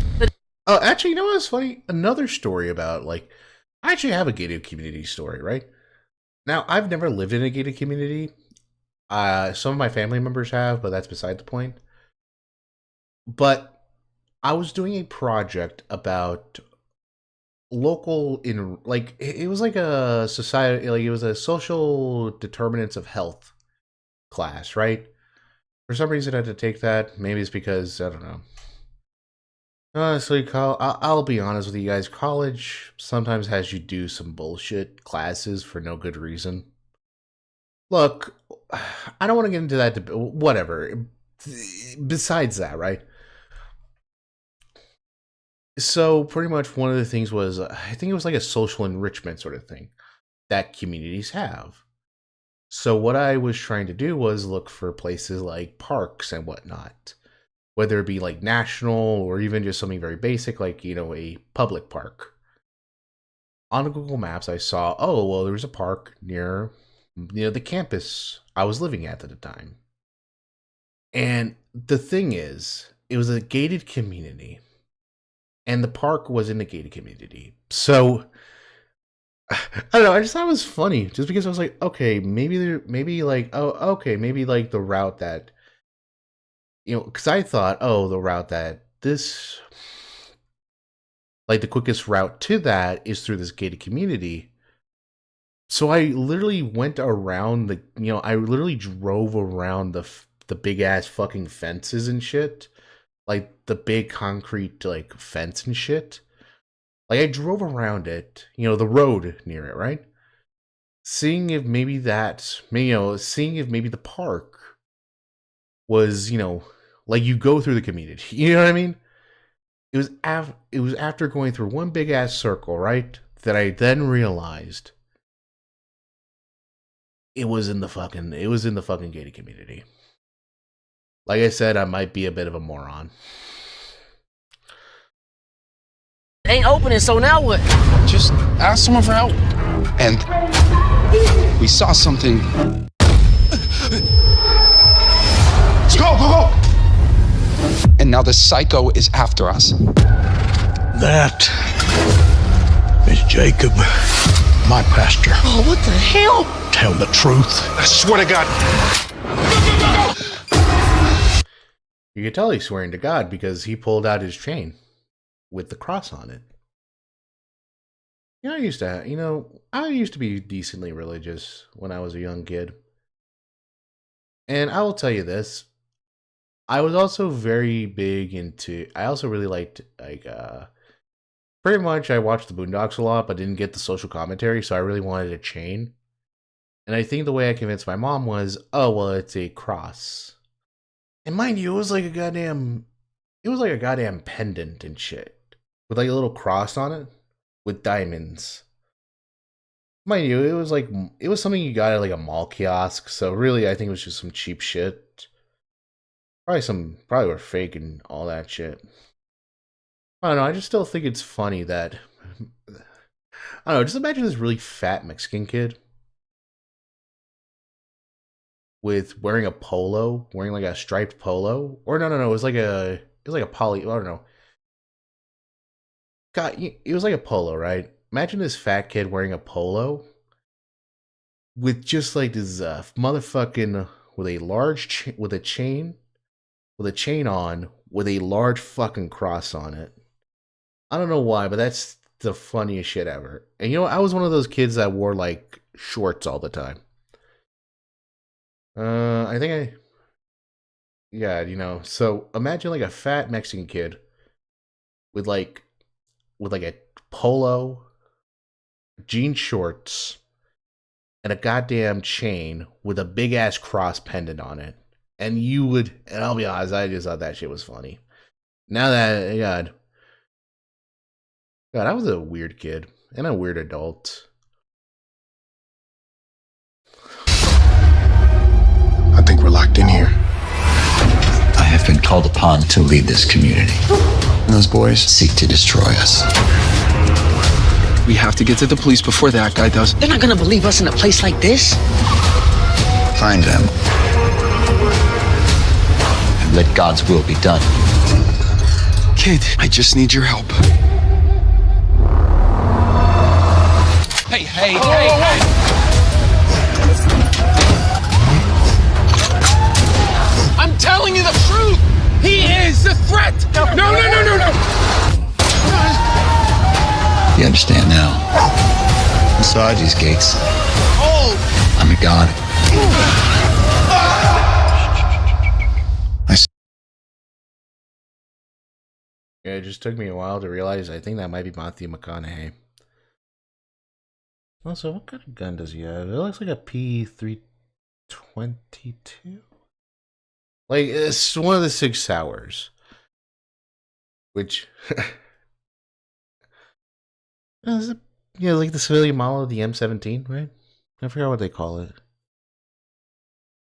Oh, actually, you know what's funny? Another story about I actually have a gated community story, right? Now, I've never lived in a gated community. Some of my family members have, but that's beside the point. But I was doing a project about local it was like a society, it was a social determinants of health class, right? For some reason, I had to take that. Maybe it's because I don't know. Honestly, I'll be honest with you guys. College sometimes has you do some bullshit classes for no good reason. Look, I don't want to get into that. Whatever. Besides that, right? So pretty much one of the things was, I think it was like a social enrichment sort of thing that communities have. So what I was trying to do was look for places like parks and whatnot, whether it be like national or even just something very basic like, a public park. On Google Maps, I saw, oh, well, there was a park near the campus I was living at the time. And the thing is, it was a gated community. And the park was in the gated community. So, I don't know, I just thought it was funny. Just because I was like, okay, maybe the route that, because I thought, oh, the route that the quickest route to that is through this gated community. So I literally went around I literally drove around the big ass fucking fences and shit. Like the big concrete fence and shit. Like I drove around it, the road near it, right? Seeing if maybe the park was, like you go through the community. You know what I mean? It was after going through one big ass circle, right? That I then realized it was in the fucking gated community. Like I said, I might be a bit of a moron. Ain't opening, so now what? Just ask someone for help. And we saw something. Go! And now the psycho is after us. That is Jacob, my pastor. Oh, what the hell? Tell the truth. I swear to God. You could tell he's swearing to God because he pulled out his chain with the cross on it. I used to be decently religious when I was a young kid. And I will tell you this. I was also very big I also really liked, pretty much I watched the Boondocks a lot, but didn't get the social commentary, so I really wanted a chain. And I think the way I convinced my mom was, oh, well, it's a cross. And mind you, it was like a goddamn pendant and shit. With like a little cross on it. With diamonds. Mind you, it was something you got at like a mall kiosk, so really I think it was just some cheap shit. Probably were fake and all that shit. I don't know, I just still think it's funny that I don't know, just imagine this really fat Mexican kid with wearing a striped polo. Or no, it was like a poly, I don't know. God, it was like a polo, right? Imagine this fat kid wearing a polo with just like this motherfucking with a chain on with a large fucking cross on it. I don't know why, but that's the funniest shit ever. And I was one of those kids that wore like shorts all the time. Yeah, so imagine like a fat Mexican kid with like a polo, jean shorts, and a goddamn chain with a big ass cross pendant on it. And I'll be honest, I just thought that shit was funny. Now that, God, I was a weird kid and a weird adult. I think we're locked in here. I have been called upon to lead this community. And those boys seek to destroy us. We have to get to the police before that guy does. They're not gonna believe us in a place like this. Find them. And let God's will be done. Kid, I just need your help. Hey. I'm telling you the truth. He is the threat. No. You understand now? Inside these gates, I'm a god. Yeah, it just took me a while to realize I think that might be Matthew McConaughey. Also, what kind of gun does he have? It looks like a P322. Like, it's one of the 6 Sours. Which... is it, like the civilian model of the M17, right? I forgot what they call it.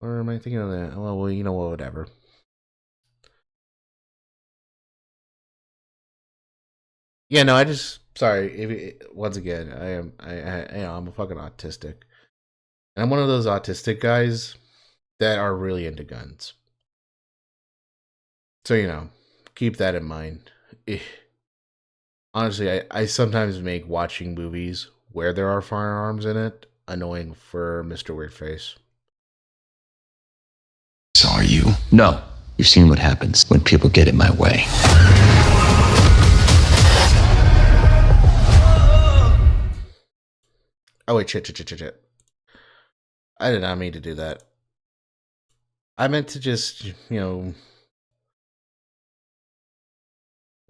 Or am I thinking of that? Well, whatever. Yeah, no, sorry. Once again, I'm a fucking autistic. And I'm one of those autistic guys that are really into guns. So, keep that in mind. Honestly, I sometimes make watching movies where there are firearms in it annoying for Mr. Weirdface. Saw you? No. You've seen what happens when people get in my way. Oh, wait, shit. I did not mean to do that. I meant to just, Is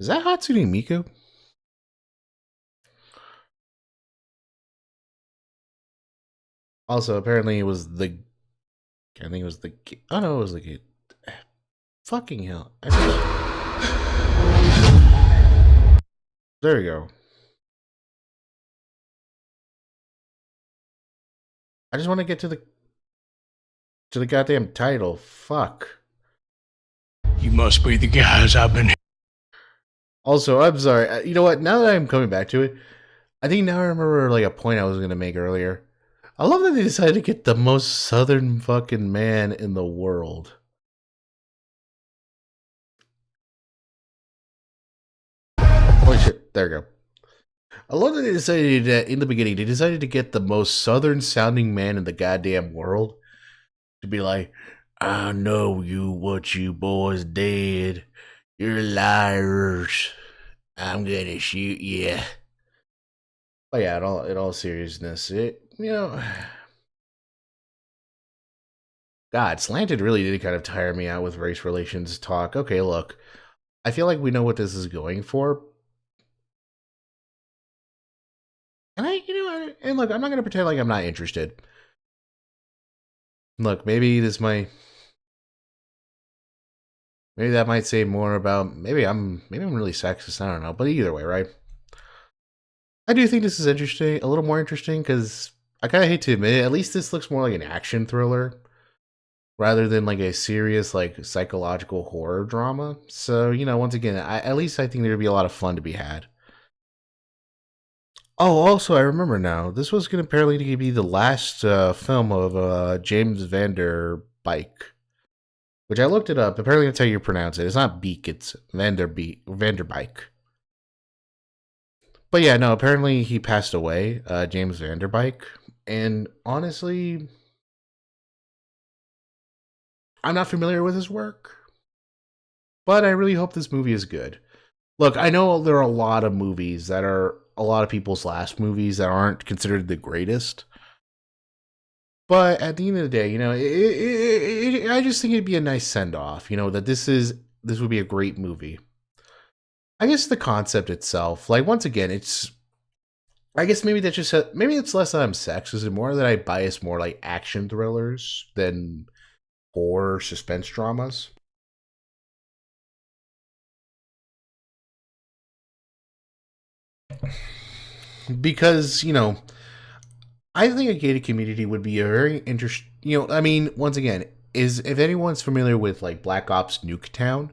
that Hatsune Miku? Also, apparently it was the... I think it was the... Oh, no, it was the... Fucking hell. There we go. I just want to get to the goddamn title. Fuck. You must be the guys I've been... Also, I'm sorry. You know what? Now that I'm coming back to it, I think now I remember like a point I was going to make earlier. I love that they decided to get the most southern fucking man in the world. Holy shit. There we go. I love that they decided that in the beginning, they decided to get the most southern sounding man in the goddamn world to be like, I know what you boys did. You're liars. I'm gonna shoot you. But yeah, in all seriousness, God, Slanted really did kind of tire me out with race relations talk. Okay, look, I feel like we know what this is going for. And and look, I'm not gonna pretend like I'm not interested. Look, maybe that might say more about maybe I'm really sexist. I don't know, but either way, right? I do think this is interesting, a little more interesting, because I kind of hate to admit it. At least this looks more like an action thriller rather than like a serious like psychological horror drama. So once again, at least I think there'd be a lot of fun to be had. Oh, also, I remember now. This was going to apparently be the last film of James Vanderbeek, which I looked it up. Apparently, that's how you pronounce it. It's not Beek, it's Vanderbeek. But yeah, no, apparently he passed away, James Vanderbeek. And honestly, I'm not familiar with his work, but I really hope this movie is good. Look, I know there are a lot of movies that are a lot of people's last movies that aren't considered the greatest. But at the end of the day, I just think it'd be a nice send off. That this would be a great movie. I guess the concept itself, like once again, I guess maybe maybe it's less that I'm sexist and more that I bias more like action thrillers than horror suspense dramas. Because, I think a gated community would be a very interesting, once again, is if anyone's familiar with like Black Ops Nuketown,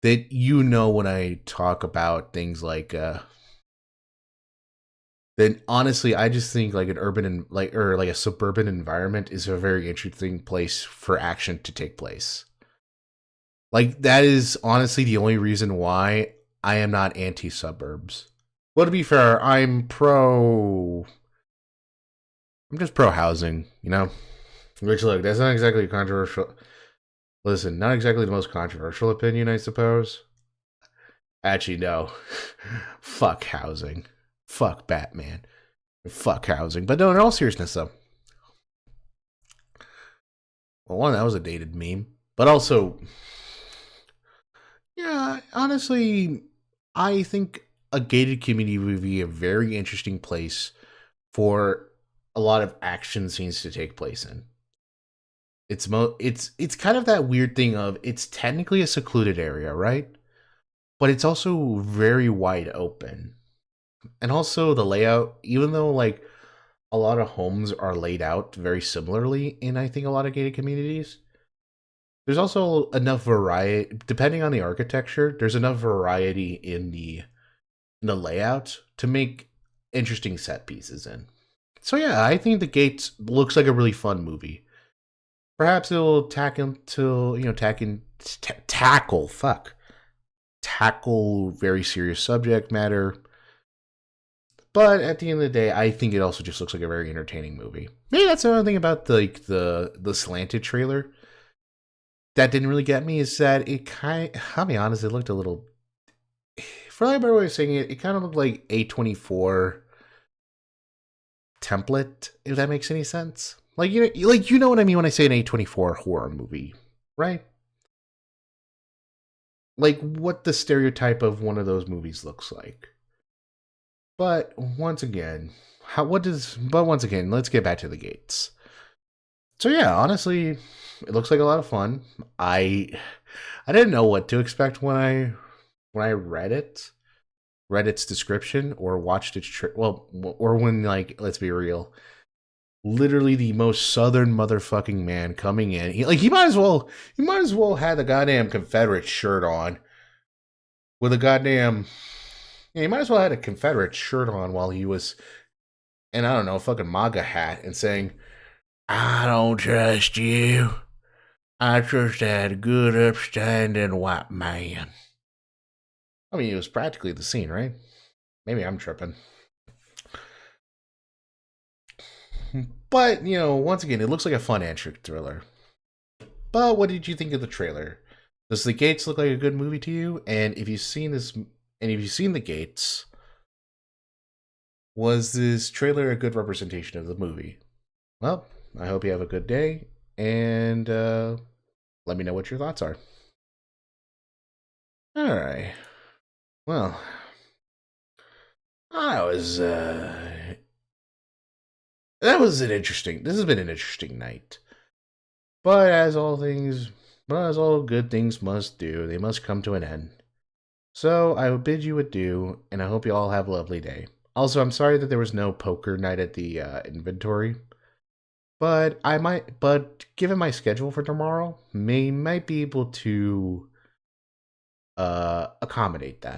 that when I talk about things like then honestly I just think like an urban and like or like a suburban environment is a very interesting place for action to take place. Like that is honestly the only reason why I am not anti-suburbs. Well, to be fair, I'm just pro housing, Which look, that's not exactly controversial. Listen, not exactly the most controversial opinion, I suppose. Actually, no. Fuck housing. Fuck Batman. Fuck housing. But no, in all seriousness, though. Well, one, that was a dated meme. But also, yeah, honestly, I think a gated community would be a very interesting place for a lot of action scenes to take place in. It's kind of that weird thing of it's technically a secluded area, right? But it's also very wide open. And also the layout, even though like a lot of homes are laid out very similarly in I think a lot of gated communities, there's also enough variety depending on the architecture, there's enough variety in the layout to make interesting set pieces in. So yeah, I think The Gates looks like a really fun movie. Perhaps it'll tackle very serious subject matter. But at the end of the day, I think it also just looks like a very entertaining movie. Maybe that's another thing about the Slanted trailer that didn't really get me is that I'll be honest, it looked a little, for lack of a better way of saying it, it kind of looked like A24 template, if that makes any sense. Like you know what I mean when I say an A24 horror movie, right? Like what the stereotype of one of those movies looks like. But once again, let's get back to The Gates. So yeah, honestly, it looks like a lot of fun. I didn't know what to expect when I read its description or watched its or when like let's be real, literally the most southern motherfucking man coming in. He might as well had the goddamn Confederate shirt on with a goddamn. Yeah, he might as well had a Confederate shirt on while he was, and I don't know, a fucking MAGA hat and saying, "I don't trust you. I trust that good, upstanding white man." I mean, it was practically the scene, right? Maybe I'm tripping. But, once again, it looks like a fun action thriller. But what did you think of the trailer? Does The Gates look like a good movie to you? And if you've seen The Gates, was this trailer a good representation of the movie? Well, I hope you have a good day, and let me know what your thoughts are. Alright. Well, this has been an interesting night. But as all good things must do, they must come to an end. So I will bid you adieu, and I hope you all have a lovely day. Also, I'm sorry that there was no poker night at the inventory. But given my schedule for tomorrow, might be able to accommodate that.